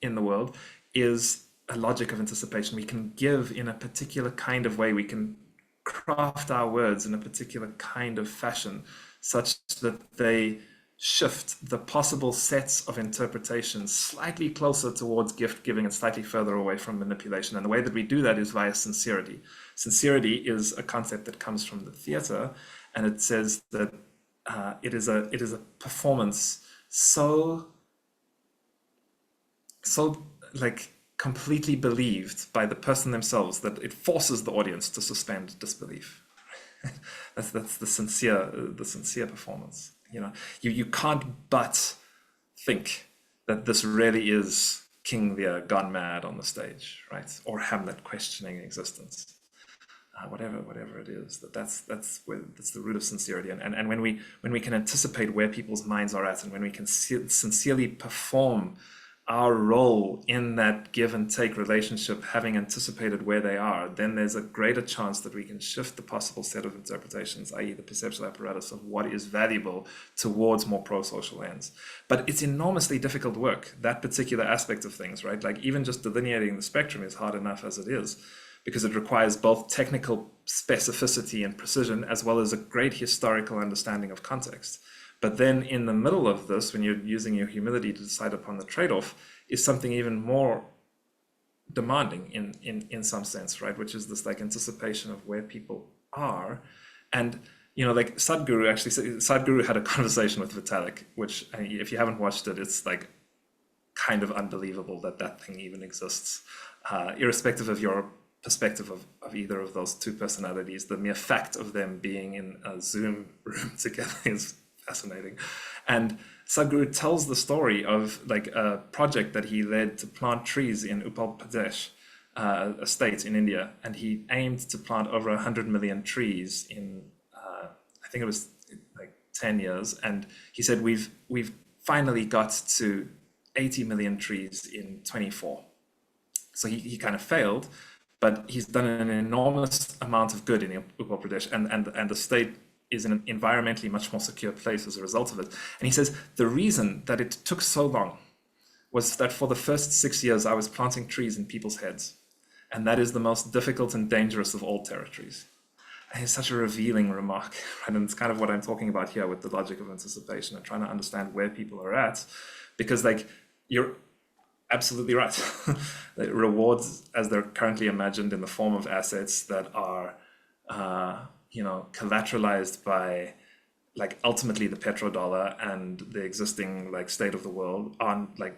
in the world is a logic of anticipation. We can give in a particular kind of way. We can craft our words in a particular kind of fashion such that they shift the possible sets of interpretations slightly closer towards gift giving and slightly further away from manipulation. And the way that we do that is via sincerity. Sincerity is a concept that comes from the theater, and it says that it is a performance so like completely believed by the person themselves that it forces the audience to suspend disbelief. that's the sincere performance. You can't but think that this really is King Lear gone mad on the stage, right? Or Hamlet questioning existence. Whatever it is, that's the root of sincerity. And when we can anticipate where people's minds are at, and when we can sincerely perform our role in that give and take relationship, having anticipated where they are, then there's a greater chance that we can shift the possible set of interpretations, i.e. the perceptual apparatus of what is valuable, towards more pro-social ends. But it's enormously difficult work, that particular aspect of things, right? Like even just delineating the spectrum is hard enough as it is, because it requires both technical specificity and precision, as well as a great historical understanding of context. But then in the middle of this, when you're using your humility to decide upon the trade-off, is something even more demanding in some sense, right? Which is this like anticipation of where people are. And, like Sadhguru had a conversation with Vitalik, which if you haven't watched it, it's like kind of unbelievable that thing even exists. Irrespective of your perspective of either of those two personalities, the mere fact of them being in a Zoom room together is fascinating. And Sadhguru tells the story of like a project that he led to plant trees in Uttar Pradesh, a state in India, and he aimed to plant over 100 million trees in I think it was like 10 years, and he said we've finally got to 80 million trees in 24. So he kind of failed, but he's done an enormous amount of good in Uttar Pradesh, and the state is in an environmentally much more secure place as a result of it. And he says the reason that it took so long was that for the first 6 years I was planting trees in people's heads, and that is the most difficult and dangerous of all territories. And it's such a revealing remark, right? And it's kind of what I'm talking about here with the logic of anticipation and trying to understand where people are at, because like you're absolutely right. Rewards, as they're currently imagined in the form of assets that are, collateralized by, like, ultimately the petrodollar and the existing like state of the world, are like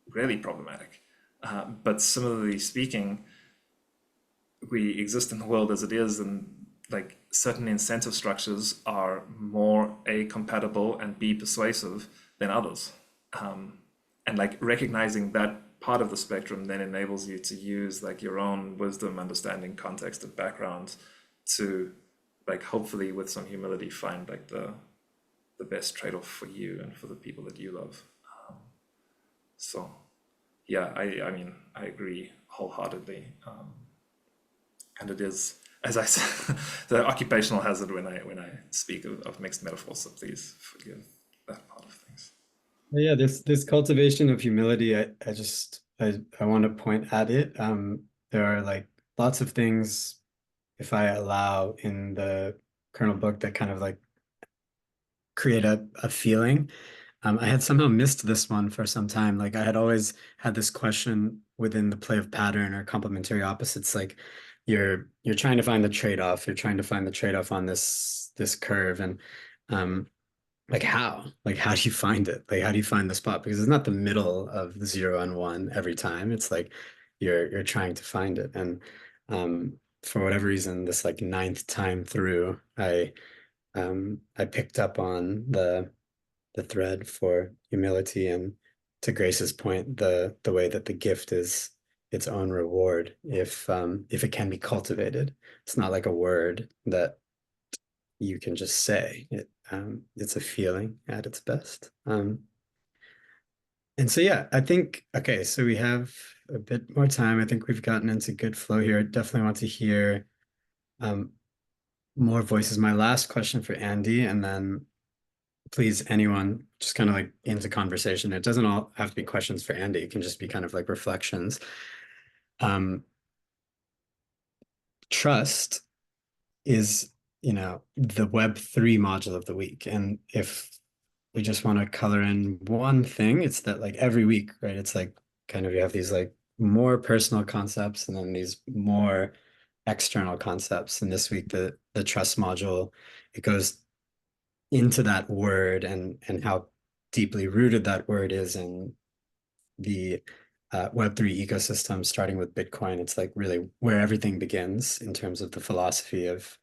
really problematic. But similarly speaking, we exist in the world as it is, and like certain incentive structures are more A, compatible, and B, persuasive than others. And like recognizing that part of the spectrum then enables you to use like your own wisdom, understanding, context, and background to like hopefully with some humility find like the best trade-off for you and for the people that you love. So yeah, I mean I agree wholeheartedly. And it is, as I said, the occupational hazard when I speak of mixed metaphors, so please forgive that part of things. Yeah, this cultivation of humility, I want to point at it. There are like lots of things, if I allow, in the Kernel book that kind of like create a feeling. I had somehow missed this one for some time. Like I had always had this question within the play of pattern or complementary opposites. Like you're trying to find the trade-off. You're trying to find the trade-off on this curve, and like how? Like how do you find it? Like how do you find the spot? Because it's not the middle of the 0 and 1 every time. It's like you're trying to find it. And for whatever reason, this like ninth time through, I picked up on the thread for humility, and to Grace's point, the way that the gift is its own reward if it can be cultivated. It's not like a word that you can just say. It's a feeling at its best. And so, yeah, I think, okay, so we have a bit more time. I think we've gotten into good flow here. Definitely want to hear um, more voices. My last question for Andy, and then please, anyone, just kind of like into conversation. It doesn't all have to be questions for Andy. It can just be kind of like reflections. Um, trust is, the Web3 module of the week. And if we just want to color in one thing, it's that like every week, right? It's like kind of you have these like more personal concepts and then these more external concepts. And this week, the trust module, it goes into that word and how deeply rooted that word is in the Web3 ecosystem, starting with Bitcoin. It's like really where everything begins in terms of the philosophy of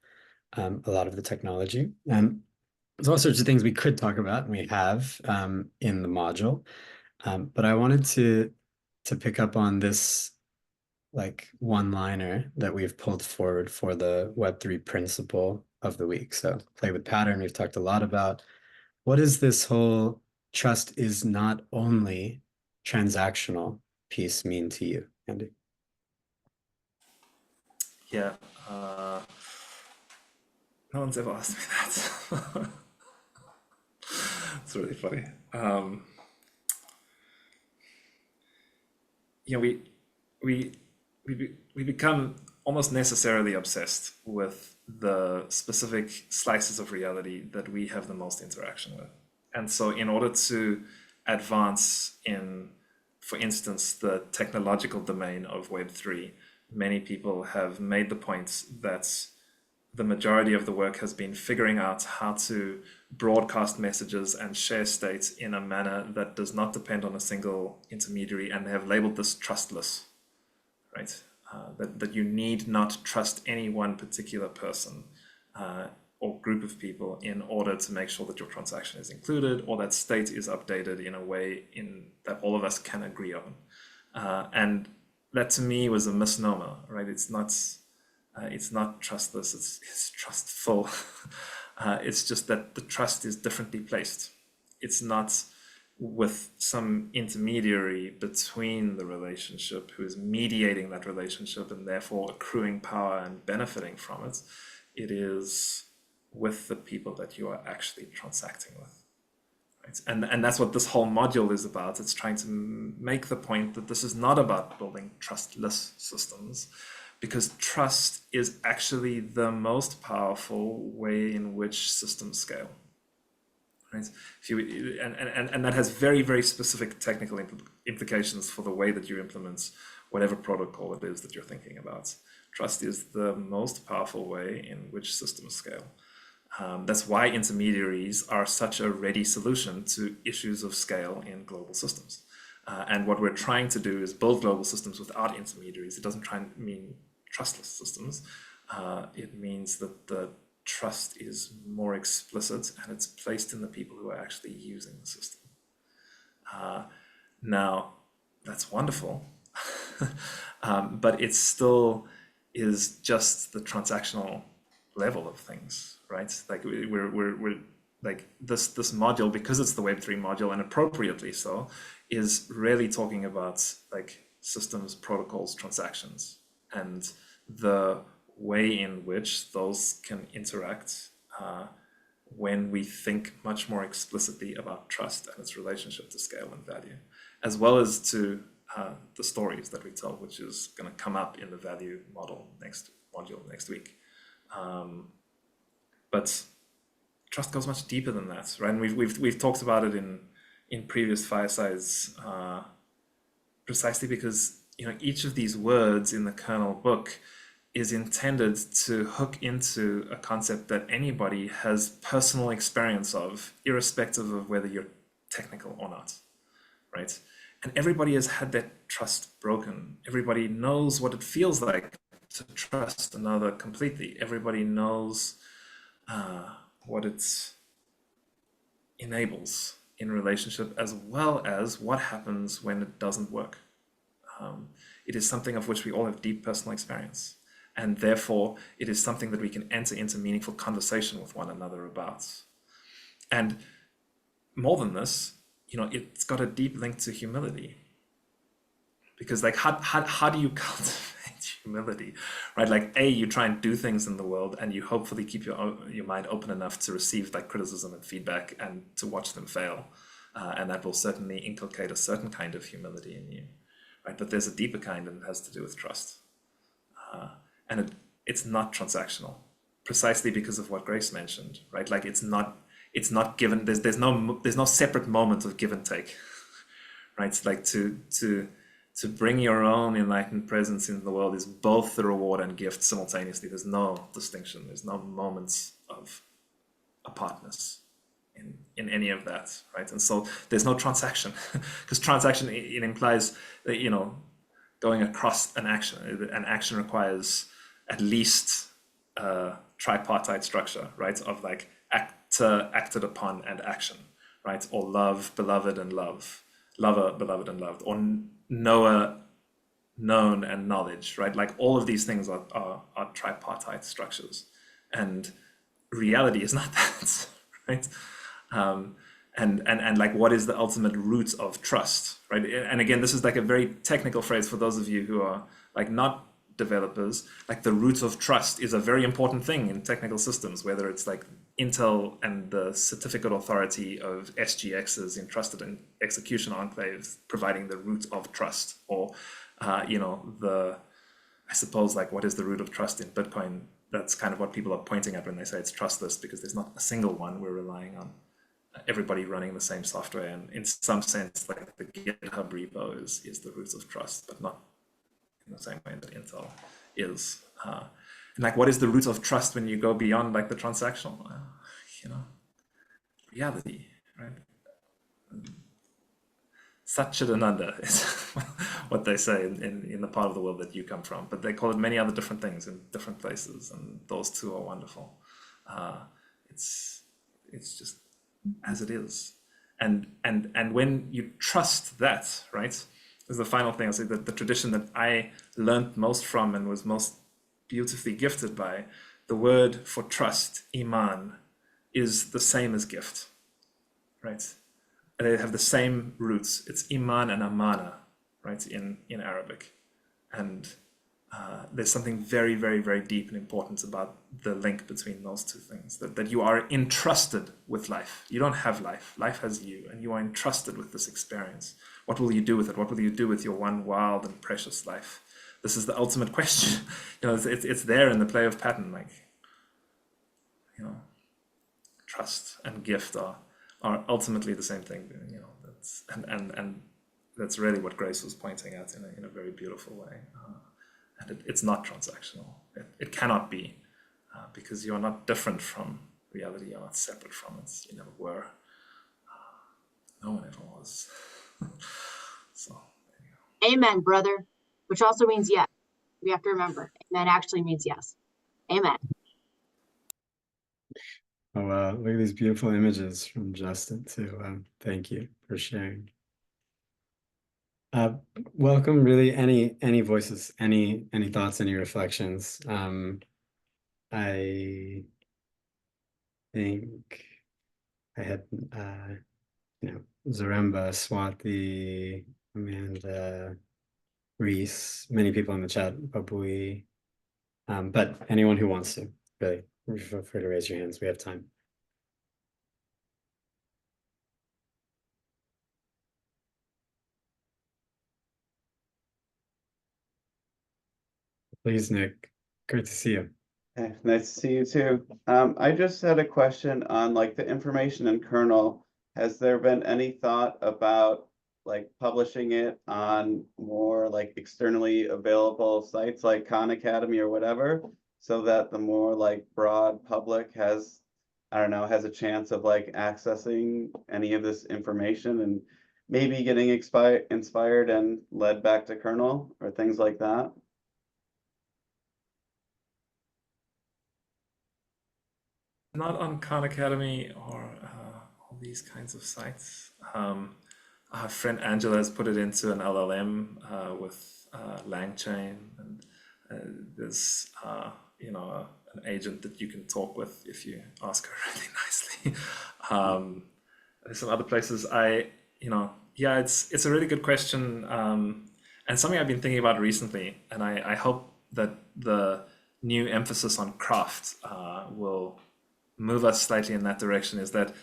a lot of the technology. And there's all sorts of things we could talk about, and we have in the module. But I wanted to pick up on this like one-liner that we've pulled forward for the Web3 principle of the week. So play with pattern, we've talked a lot about. What is this whole trust is not only transactional piece mean to you, Andy? Yeah, no one's ever asked me that. It's really funny. You know, we become almost necessarily obsessed with the specific slices of reality that we have the most interaction with. And so in order to advance in, for instance, the technological domain of Web3, many people have made the point that the majority of the work has been figuring out how to broadcast messages and share states in a manner that does not depend on a single intermediary, and they have labeled this trustless, right? That you need not trust any one particular person or group of people in order to make sure that your transaction is included or that state is updated in a way that all of us can agree on. And that to me was a misnomer, right? It's not trustless, it's trustful. It's just that the trust is differently placed. It's not with some intermediary between the relationship who is mediating that relationship and therefore accruing power and benefiting from it. It is with the people that you are actually transacting with. Right? And that's what this whole module is about. It's trying to make the point that this is not about building trustless systems, because trust is actually the most powerful way in which systems scale. Right? And that has very, very specific technical implications for the way that you implement whatever protocol it is that you're thinking about. Trust is the most powerful way in which systems scale. That's why intermediaries are such a ready solution to issues of scale in global systems. And what we're trying to do is build global systems without intermediaries. It doesn't try and mean trustless systems. It means that the trust is more explicit and it's placed in the people who are actually using the system. Now, that's wonderful, but it still is just the transactional level of things, right? Like we're like this module, because it's the Web3 module, and appropriately so, is really talking about like systems, protocols, transactions, and the way in which those can interact when we think much more explicitly about trust and its relationship to scale and value, as well as to the stories that we tell, which is going to come up in the value module next week. But trust goes much deeper than that, right? And we've talked about it in previous firesides, precisely because each of these words in the Kernel book is intended to hook into a concept that anybody has personal experience of, irrespective of whether you're technical or not, right? And everybody has had that trust broken. Everybody knows what it feels like to trust another completely. Everybody knows what it enables in relationship, as well as what happens when it doesn't work. It is something of which we all have deep personal experience. And therefore, it is something that we can enter into meaningful conversation with one another about. And more than this, it's got a deep link to humility. Because like, how do you cultivate humility, right? Like, you try and do things in the world, and you hopefully keep your mind open enough to receive like criticism and feedback and to watch them fail. And that will certainly inculcate a certain kind of humility in you, right? But there's a deeper kind, and it has to do with trust. And it's not transactional, precisely because of what Grace mentioned, right? Like, it's not given. There's no separate moment of give and take, right? It's like to bring your own enlightened presence in the world is both the reward and gift simultaneously. There's no distinction. There's no moments of apartness in any of that, right? And so there's no transaction, because transaction, it implies that, going across an action. An action requires at least a tripartite structure, right? Of like actor, acted upon, and action, right? Or love, beloved, and love. Lover, beloved, and loved. Or knower, known, and knowledge, right? Like, all of these things are tripartite structures. And reality is not that, right? And like, what is the ultimate root of trust, right? And again, this is like a very technical phrase for those of you who are like not developers. Like, the root of trust is a very important thing in technical systems, whether it's like Intel and the certificate authority of SGXs in trusted and execution enclaves providing the root of trust, or I suppose, like, what is the root of trust in Bitcoin? That's kind of what people are pointing at when they say it's trustless, because there's not a single one. We're relying on everybody running the same software, and in some sense, like, the GitHub repo is the root of trust, but not in the same way that Intel is. And like, what is the root of trust when you go beyond like the transactional, reality, right? Satchitananda is what they say in the part of the world that you come from, but they call it many other different things in different places, and those two are wonderful. It's just as it is, and when you trust that, right? Is the final thing I'll say, that the tradition that I learned most from and was most beautifully gifted by, the word for trust, iman, is the same as gift, right? They have the same roots. It's iman and amana, right, in Arabic. And there's something very, very, very deep and important about the link between those two things, that you are entrusted with life. You don't have life. Life has you, and you are entrusted with this experience. What will you do with it? What will you do with your one wild and precious life? This is the ultimate question. It's there in the play of pattern. Like, trust and gift are ultimately the same thing. That's and that's really what Grace was pointing at in a very beautiful way. And it's not transactional. It cannot be, because you are not different from reality. You're not separate from it. You never were. No one ever was. So, there you go. Amen, brother, which also means yes. We have to remember, amen actually means yes. Amen. Oh, wow. Look at these beautiful images from Justin too. Thank you for sharing. Welcome, really, any voices, any thoughts, any reflections. I think I had Zaremba, Swati, Amanda, Reese, many people in the chat, Babui. But anyone who wants to, really, feel free to raise your hands. We have time. Please, Nick. Great to see you. Hey, nice to see you too. I just had a question on like the information in Kernel. Has there been any thought about like publishing it on more like externally available sites like Khan Academy or whatever, so that the more like broad public has, I don't know, has a chance of like accessing any of this information and maybe getting inspired and led back to Kernel or things like that? Not on Khan Academy or all these kinds of sites. Our friend Angela has put it into an LLM with LangChain, and there's an agent that you can talk with if you ask her really nicely. There's some other places. Yeah, it's a really good question, and something I've been thinking about recently, and I hope that the new emphasis on craft will move us slightly in that direction. Is that,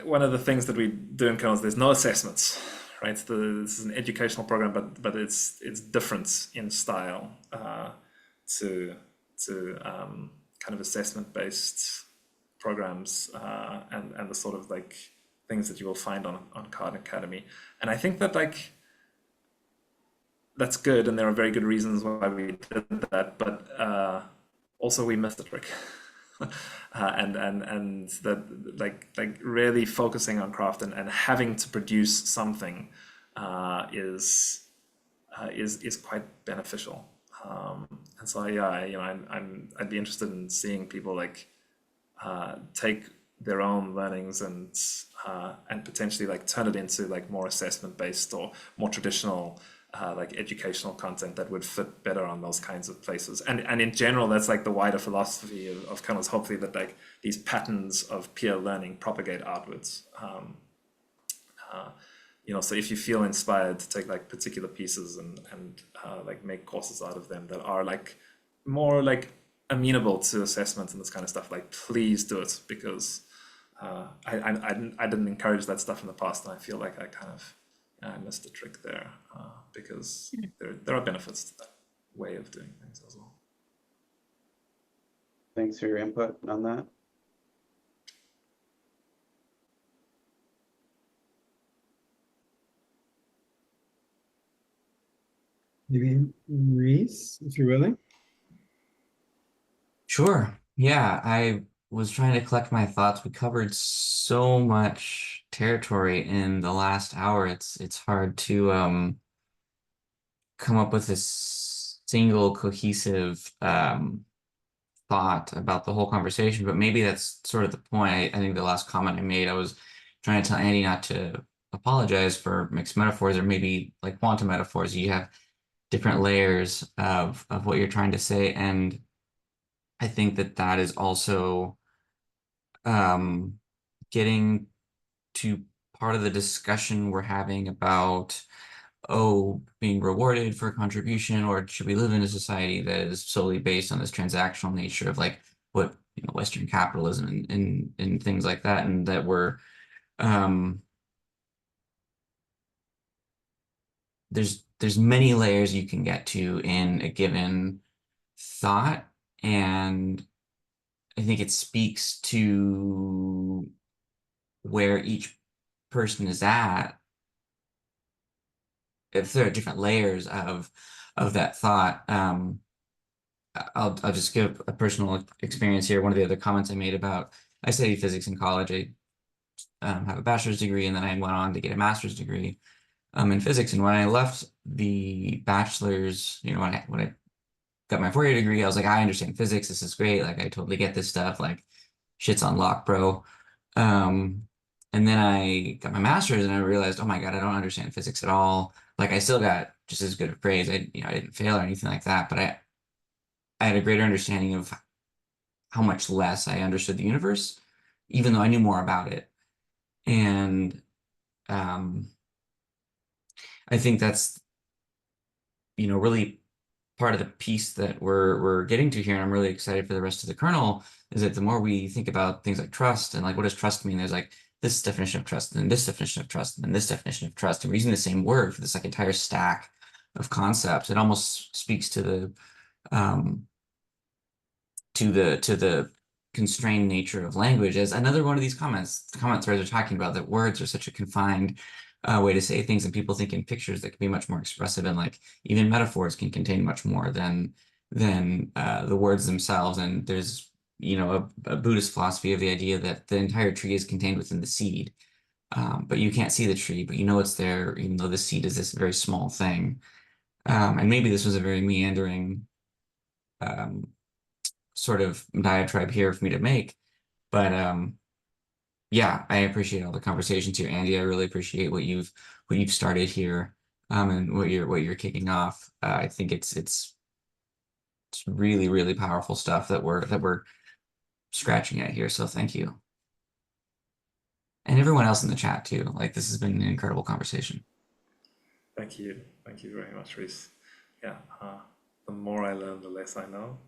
one of the things that we do in Kernel is there's no assessments, right? This is an educational program, but it's different in style to kind of assessment based programs and the sort of like things that you will find on Khan Academy. And I think that like that's good, and there are very good reasons why we did that, but also we missed the trick. And that like really focusing on craft and having to produce something is quite beneficial. And so yeah, I'd be interested in seeing people like take their own learnings and potentially like turn it into like more assessment based or more traditional like educational content that would fit better on those kinds of places. And in general, that's like the wider philosophy of Kernel, hopefully that like these patterns of peer learning propagate outwards. So if you feel inspired to take like particular pieces and like make courses out of them that are like more like amenable to assessment and this kind of stuff, like please do it, because I didn't encourage that stuff in the past, and I feel like I missed the trick there because there are benefits to that way of doing things as well. Thanks for your input on that. Maybe Reese, if you're willing. Sure. Yeah, I was trying to collect my thoughts. We covered so much territory in the last hour. It's hard to come up with a single cohesive thought about the whole conversation, but maybe that's sort of the point. I think the last comment I made, I was trying to tell Andy not to apologize for mixed metaphors or maybe like quantum metaphors. You have different layers of what you're trying to say, and I think that that is also getting to part of the discussion we're having about, oh, being rewarded for contribution, or should we live in a society that is solely based on this transactional nature of like what Western capitalism and things like that, and that we're there's many layers you can get to in a given thought, and I think it speaks to where each person is at. If there are different layers of that thought, I'll just give a personal experience here. One of the other comments I made about I studied physics in college. I have a bachelor's degree, and then I went on to get a master's degree in physics. And when I left the bachelor's, when I got my 4-year degree, I was like, I understand physics. This is great. Like, I totally get this stuff. Like, shit's on lock, bro. And then I got my master's, and I realized, oh my God, I don't understand physics at all. Like, I still got just as good of grades. I didn't fail or anything like that, but I had a greater understanding of how much less I understood the universe, even though I knew more about it. And I think that's, really part of the piece that we're getting to here, and I'm really excited for the rest of the kernel, is that the more we think about things like trust and like what does trust mean, there's like this definition of trust and this definition of trust and this definition of trust, and we're using the same word for this like entire stack of concepts. It almost speaks to the constrained nature of language as another one of these comment threads are talking about, that words are such a confined way to say things, and people think in pictures that can be much more expressive, and like even metaphors can contain much more than the words themselves. And there's a Buddhist philosophy of the idea that the entire tree is contained within the seed, but you can't see the tree, but it's there, even though the seed is this very small thing. And maybe this was a very meandering sort of diatribe here for me to make, but yeah, I appreciate all the conversations here, Andy. I really appreciate what you've started here, and what you're kicking off. I think it's really, really powerful stuff that we're scratching at here. So thank you. and everyone else in the chat too. Like, this has been an incredible conversation. Thank you very much, Reese. Yeah, the more I learn, the less I know.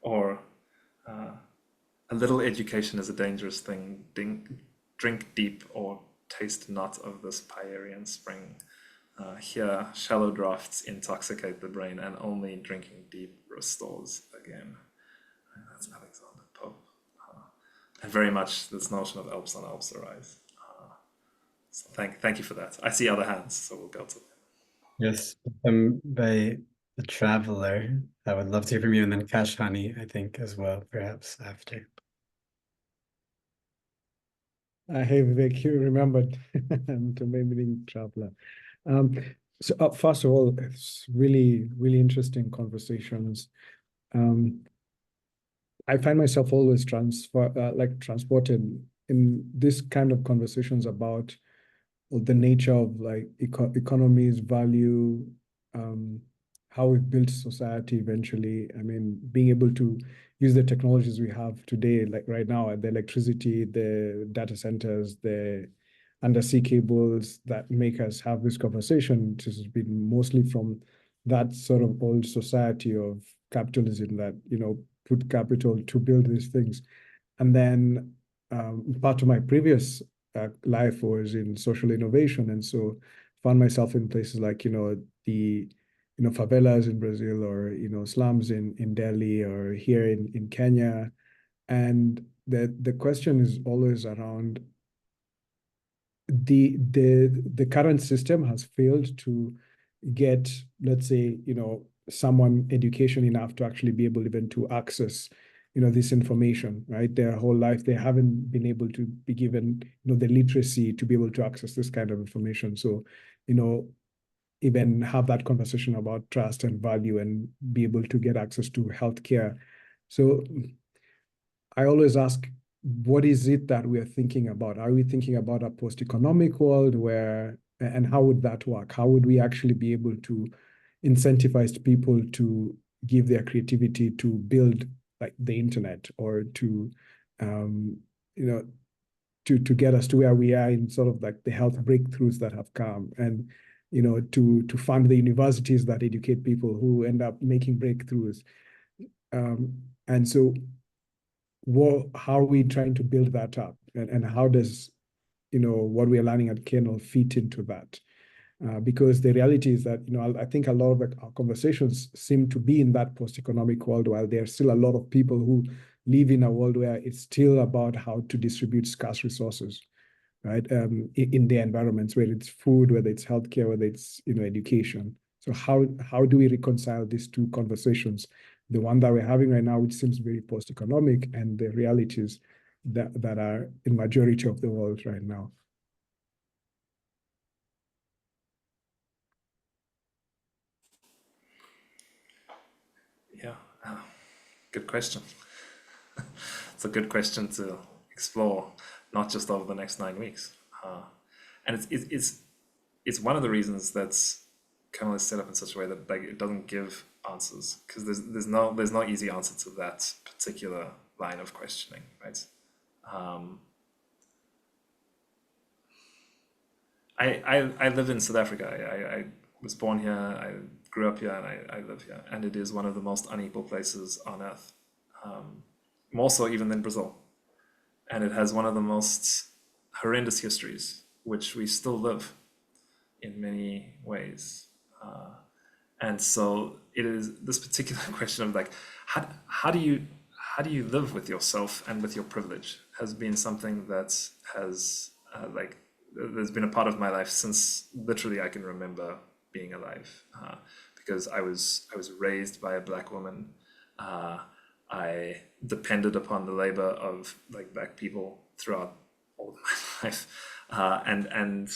Or a little education is a dangerous thing. Drink deep or taste not of this Pierian spring. Here, shallow draughts intoxicate the brain, and only drinking deep restores again. That's Alexander Pope. And very much this notion of Alps on Alps arise. So thank you for that. I see other hands, so we'll go to them. Yes, by the Traveler. I would love to hear from you, and then Cash Honey, I think, as well, perhaps after. Hey Vivek, you remembered to meaning traveler. First of all, it's really, really interesting conversations. I find myself always transported in this kind of conversations about the nature of like economies, value, how we've built society eventually. I mean, being able to use the technologies we have today, like right now, the electricity, the data centers, the undersea cables that make us have this conversation. This has been mostly from that sort of old society of capitalism that, put capital to build these things. And then part of my previous life was in social innovation, and so found myself in places like the favelas in Brazil, or slums in Delhi, or here in Kenya, and the question is always around the current system has failed to get, let's say, someone education enough to actually be able even to access this information, right? Their whole life they haven't been able to be given the literacy to be able to access this kind of information. So even have that conversation about trust and value and be able to get access to healthcare. So I always ask, what is it that we are thinking about? Are we thinking about a post-economic world and how would that work? How would we actually be able to incentivize people to give their creativity to build like the internet, or to, to get us to where we are in sort of like the health breakthroughs that have come, and, to fund the universities that educate people who end up making breakthroughs. And so how are we trying to build that up, and how does what we are learning at Kernel fit into that? Because the reality is that I think a lot of our conversations seem to be in that post-economic world, while there are still a lot of people who live in a world where it's still about how to distribute scarce resources, right? In their environments, whether it's food, whether it's healthcare, whether it's education. So how do we reconcile these two conversations? The one that we're having right now, which seems very post-economic, and the realities that are in majority of the world right now. Yeah, good question. It's a good question to explore, not just over the next 9 weeks. And it's one of the reasons that's Kernel is set up in such a way that like it doesn't give answers, because there's no easy answer to that particular line of questioning, right? I live in South Africa. I was born here. I grew up here, and I live here. And it is one of the most unequal places on earth, more so even than Brazil. And it has one of the most horrendous histories, which we still live in many ways. And so it is this particular question of like, how do you live with yourself and with your privilege has been something that has there's been a part of my life since literally I can remember being alive, because I was raised by a Black woman. I depended upon the labor of like Black people throughout all of my life, and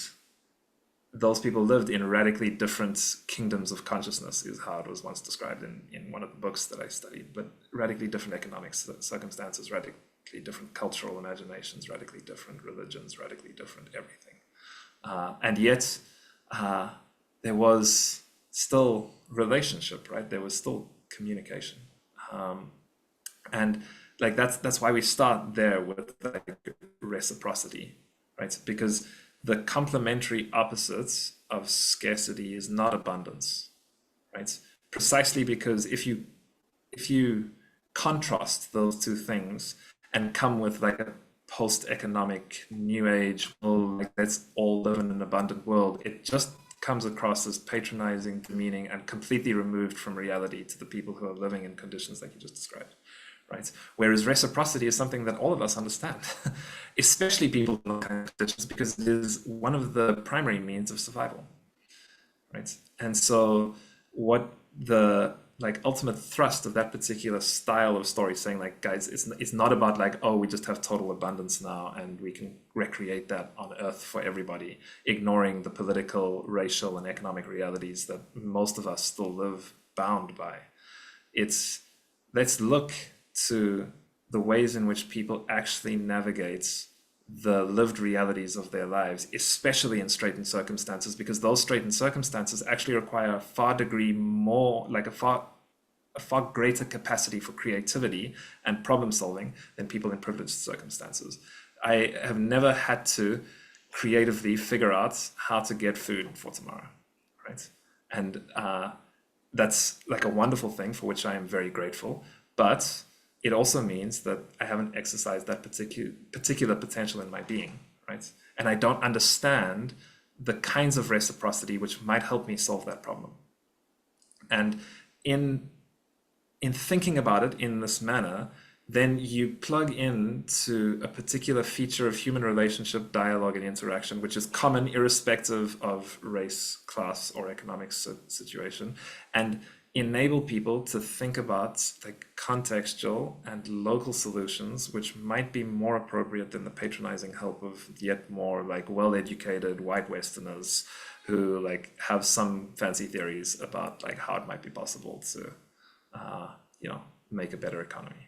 those people lived in radically different kingdoms of consciousness, is how it was once described in one of the books that I studied, but radically different economic circumstances, radically different cultural imaginations, radically different religions, radically different everything. And yet there was still relationship, right? There was still communication. And like that's why we start there with like reciprocity, right? Because the complementary opposite of scarcity is not abundance, right? Precisely because if you contrast those two things and come with like a post-economic new age, well, like let's all live in an abundant world, it just comes across as patronizing, demeaning, and completely removed from reality to the people who are living in conditions like you just described, right? Whereas reciprocity is something that all of us understand, especially people in those kind of conditions, because it is one of the primary means of survival, right? And so what the like ultimate thrust of that particular style of story saying like, guys, it's not about like, oh, we just have total abundance now and we can recreate that on earth for everybody, ignoring the political, racial, and economic realities that most of us still live bound by. It's let's look to the ways in which people actually navigate the lived realities of their lives, especially in straitened circumstances, because those straitened circumstances actually require a far greater capacity for creativity and problem solving than people in privileged circumstances. I have never had to creatively figure out how to get food for tomorrow, right? And that's like a wonderful thing for which I am very grateful, but it also means that I haven't exercised that particular potential in my being, right? And I don't understand the kinds of reciprocity which might help me solve that problem. And in thinking about it in this manner, then you plug into a particular feature of human relationship, dialogue, and interaction, which is common irrespective of race, class, or economic situation, and enable people to think about like contextual and local solutions, which might be more appropriate than the patronizing help of yet more like well-educated white Westerners who like have some fancy theories about like how it might be possible to, make a better economy.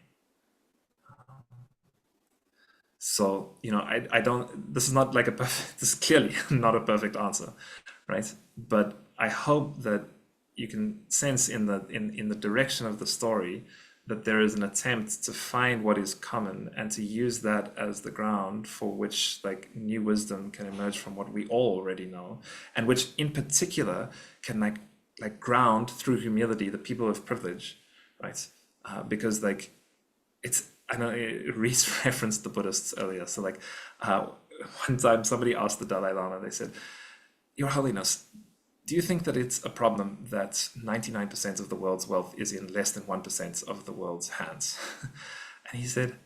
So, I don't, this is not like this is clearly not a perfect answer, right? But I hope that you can sense in the direction of the story that there is an attempt to find what is common and to use that as the ground for which like new wisdom can emerge from what we all already know, and which in particular can like ground through humility the people of privilege, right? Because like I know Reese referenced the Buddhists earlier. So like one time somebody asked the Dalai Lama, they said, Your Holiness, do you think that it's a problem that 99% of the world's wealth is in less than 1% of the world's hands? And he said,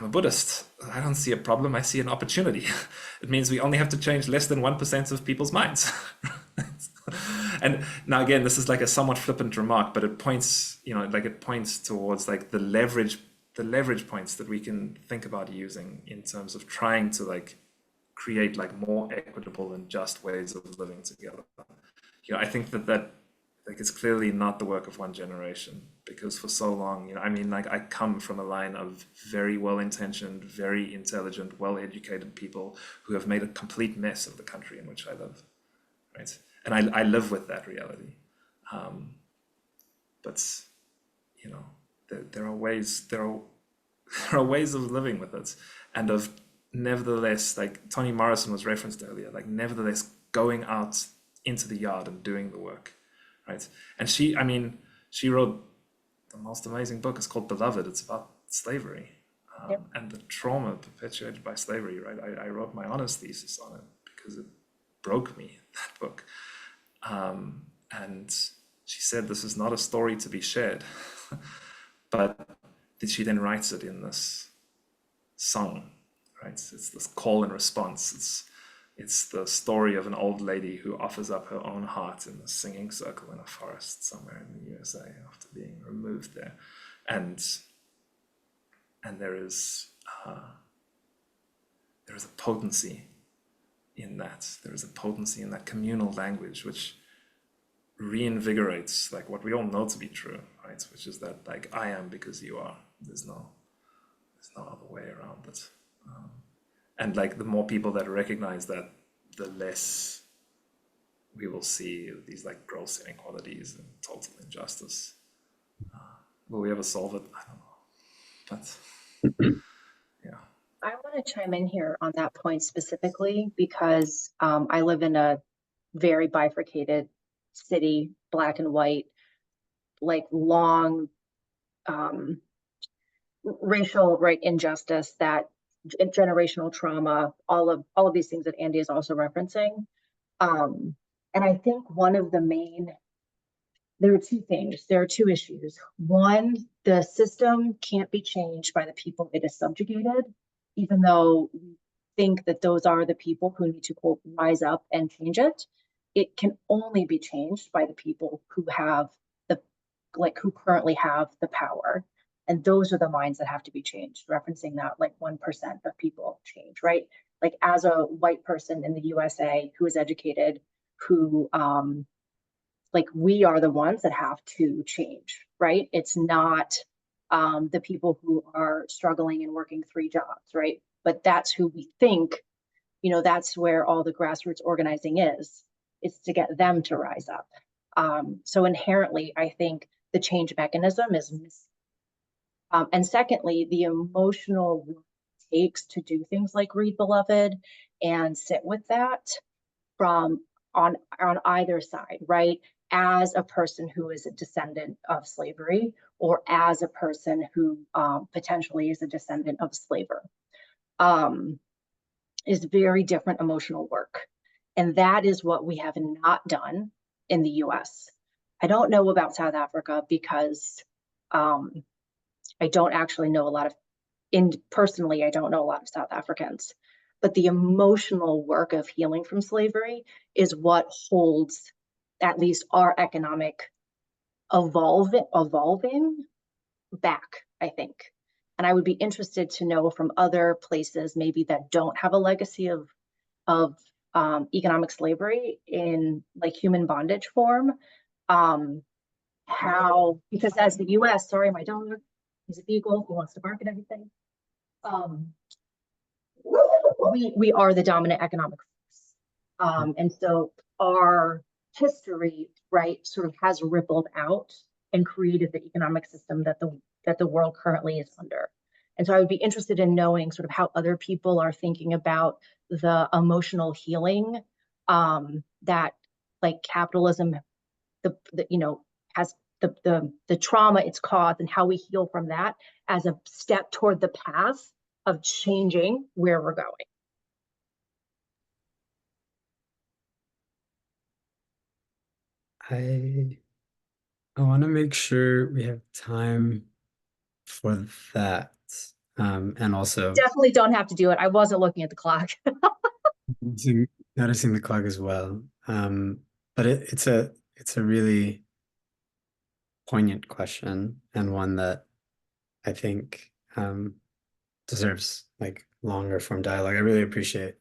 I'm a Buddhist. I don't see a problem. I see an opportunity. It means we only have to change less than 1% of people's minds. And now again, this is like a somewhat flippant remark, but it points, it points towards like the leverage points that we can think about using in terms of trying to like create like more equitable and just ways of living together. I think that like it's clearly not the work of one generation, because for so long, I come from a line of very well-intentioned, very intelligent, well-educated people who have made a complete mess of the country in which I live, right? And I live with that reality. But there are ways of living with it, and of nevertheless, like Toni Morrison was referenced earlier, like nevertheless going out into the yard and doing the work, right? And she wrote the most amazing book. It's called Beloved. It's about slavery and the trauma perpetuated by slavery, right? I wrote my honors thesis on it because it broke me, that book. And she said, this is not a story to be shared. But she then writes it in this song, right? It's this call and response. It's the story of an old lady who offers up her own heart in a singing circle in a forest somewhere in the USA after being removed there. And there is a potency in that. There is a potency in that communal language, which reinvigorates like what we all know to be true, right? Which is that like I am because you are. There's no other way around it. And like the more people that recognize that, the less we will see these like gross inequalities and total injustice. Will we ever solve it? I don't know. But yeah. I wanted chime in here on that point specifically because I live in a very bifurcated city, black and white, like long racial injustice, that generational trauma, all of these things that Andy is also referencing. And I think one of the main, there are two things, there are two issues. One, the system can't be changed by the people it is subjugated, even though we think that those are the people who need to, quote, rise up and change it. It can only be changed by the people who have the, like, who currently have the power. And those are the minds that have to be changed, referencing that like 1% of people change, right? Like as a white person in the USA who is educated, who like we are the ones that have to change, right? It's not the people who are struggling and working 3 jobs, right? But that's who we think, you know, that's where all the grassroots organizing is. It's to get them to rise up. So inherently, I think the change mechanism is missing. And secondly, the emotional work it takes to do things like read Beloved and sit with that from on either side, right? As a person who is a descendant of slavery, or as a person who potentially is a descendant of a slaver, is very different emotional work. And that is what we have not done in the US. I don't know about South Africa because I don't actually know a lot of, personally, I don't know a lot of South Africans, but the emotional work of healing from slavery is what holds at least our economic evolving back, I think. And I would be interested to know from other places maybe that don't have a legacy of economic slavery in like human bondage form, how, because as the US, sorry, my dog, he's a beagle, he wants to bark at everything. We are the dominant economic force. And so our history, right, sort of has rippled out and created the economic system that the world currently is under. And so I would be interested in knowing sort of how other people are thinking about the emotional healing that like capitalism, the you know, has the trauma it's caused, and how we heal from that as a step toward the path of changing where we're going. I want to make sure we have time for that. And also Definitely don't have to do it. I wasn't looking at the clock. noticing the clock as well. But it's a really poignant question, and one that I think deserves like longer form dialogue. I really appreciate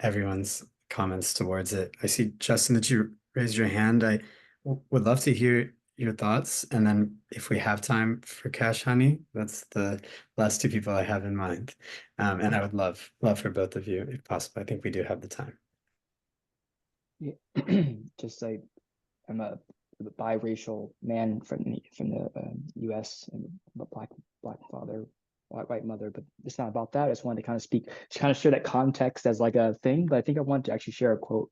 everyone's comments towards it. I see, Justin, that you raised your hand. I would love to hear your thoughts, and then if we have time for Cash Honey, that's the last 2 people I have in mind. And I would love for both of you if possible. I think we do have the time. Yeah. Just like I'm a biracial man from the U.S. and a black father, white mother, but it's not about that. I just wanted to kind of speak, to kind of share that context as like a thing. But I think I wanted to actually share a quote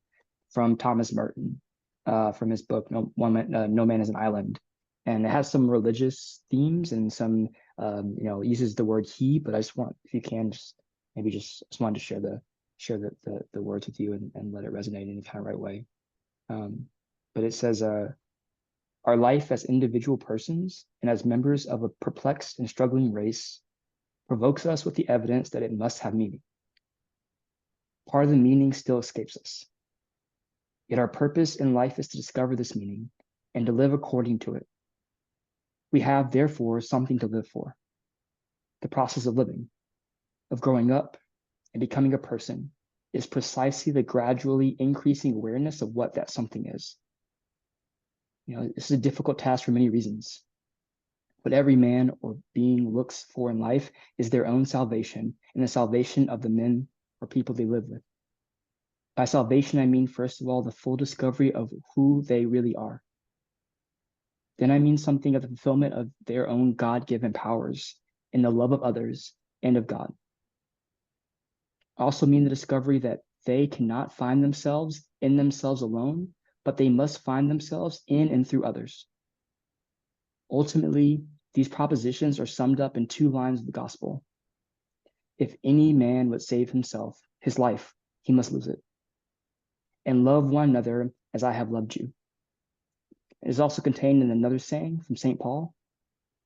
from Thomas Merton, from his book No Man is an Island, and it has some religious themes and some uses the word he. But I just want, if you can, just wanted to share the words with you and let it resonate in any kind of right way. But it says, our life as individual persons and as members of a perplexed and struggling race provokes us with the evidence that it must have meaning. Part of the meaning still escapes us. Yet our purpose in life is to discover this meaning and to live according to it. We have, therefore, something to live for. The process of living, of growing up and becoming a person, is precisely the gradually increasing awareness of what that something is. This is a difficult task for many reasons. What every man or being looks for in life is their own salvation and the salvation of the men or people they live with. By salvation, I mean, first of all, the full discovery of who they really are. Then I mean something of the fulfillment of their own God-given powers in the love of others and of God. also mean the discovery that they cannot find themselves in themselves alone, but they must find themselves in and through others. Ultimately, these propositions are summed up in 2 lines of the gospel. If any man would save himself, his life, he must lose it. And love one another as I have loved you. It is also contained in another saying from St. Paul,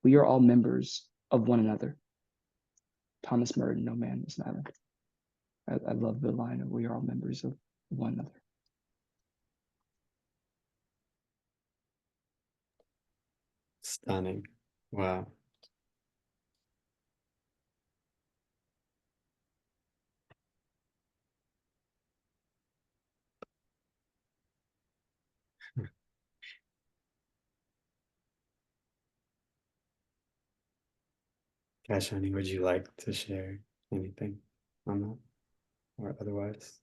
we are all members of one another. Thomas Merton, no man is matter. I love the line of we are all members of one another. Stunning. Wow. Gosh, honey, would you like to share anything on that or otherwise?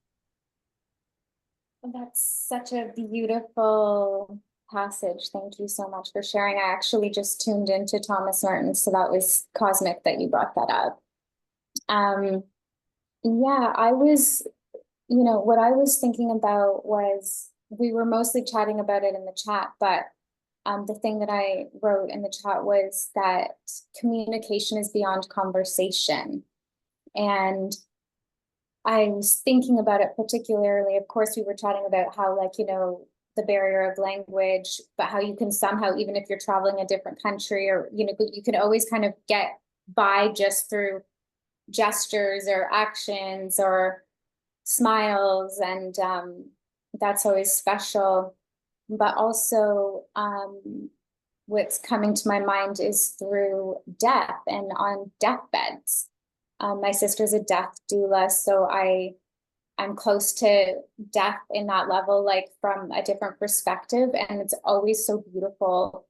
That's such a beautiful passage. Thank you so much for sharing. I actually just tuned into Thomas Merton, so that was cosmic that you brought that up. Yeah, I was, what I was thinking about was we were mostly chatting about it in the chat, but the thing that I wrote in the chat was that communication is beyond conversation. And I was thinking about it particularly, of course, we were chatting about how, like, the barrier of language, but how you can somehow, even if you're traveling a different country or, you can always kind of get by just through gestures or actions or smiles. And that's always special. But also, what's coming to my mind is through death and on deathbeds. My sister's a death doula, so I'm close to death in that level, like from a different perspective. And it's always so beautiful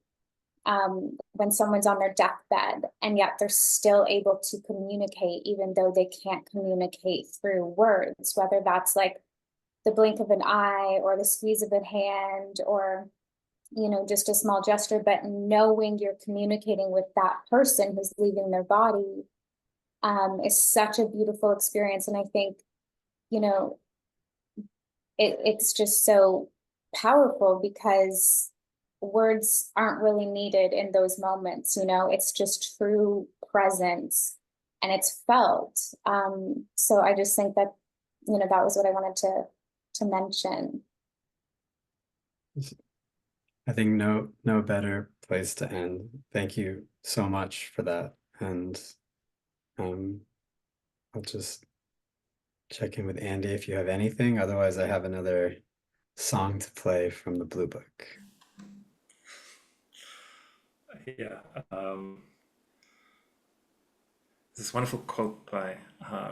when someone's on their deathbed and yet they're still able to communicate, even though they can't communicate through words, whether that's like the blink of an eye or the squeeze of a hand or, just a small gesture, but knowing you're communicating with that person who's leaving their body is such a beautiful experience. And I think, it's just so powerful because words aren't really needed in those moments. It's just true presence and it's felt. So I just think that, that was what I wanted to mention. I think no better place to end. Thank you so much for that. And I'll just check in with Andy if you have anything. Otherwise, I have another song to play from the Blue Book. Yeah. This wonderful quote by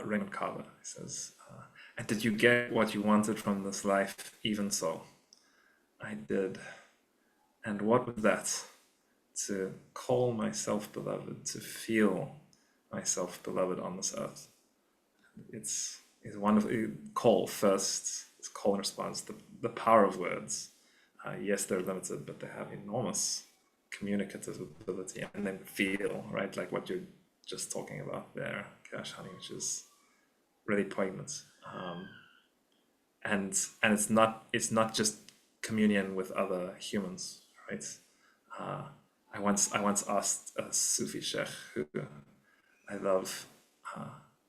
Raymond Carver. He says, and did you get what you wanted from this life? Even so, I did. And what was that? To call myself beloved, to feel myself beloved on this earth. It's wonderful. Call first, it's call and response. The power of words. Yes, they're limited, but they have enormous communicative ability. And then feel, right? Like what you're just talking about there, Cash Honey, which is really poignant. And it's not just communion with other humans, right? I once asked a Sufi sheikh who I love,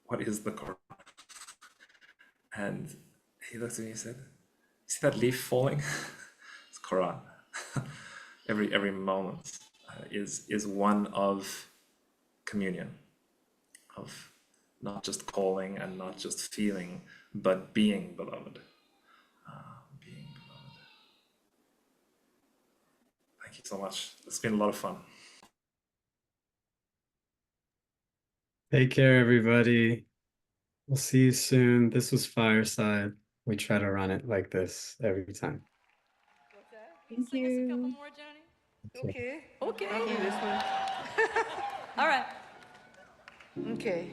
what is the Quran? And he looked at me and said, "See that leaf falling? It's Quran." every moment is one of communion, of not just calling and not just feeling, but being beloved. Being beloved. Thank you so much. It's been a lot of fun. Take care, everybody. We'll see you soon. This was Fireside. We try to run it like this every time. Thank you. Sing us a couple more, Johnny? Okay. I'll do this one. All right. Okay.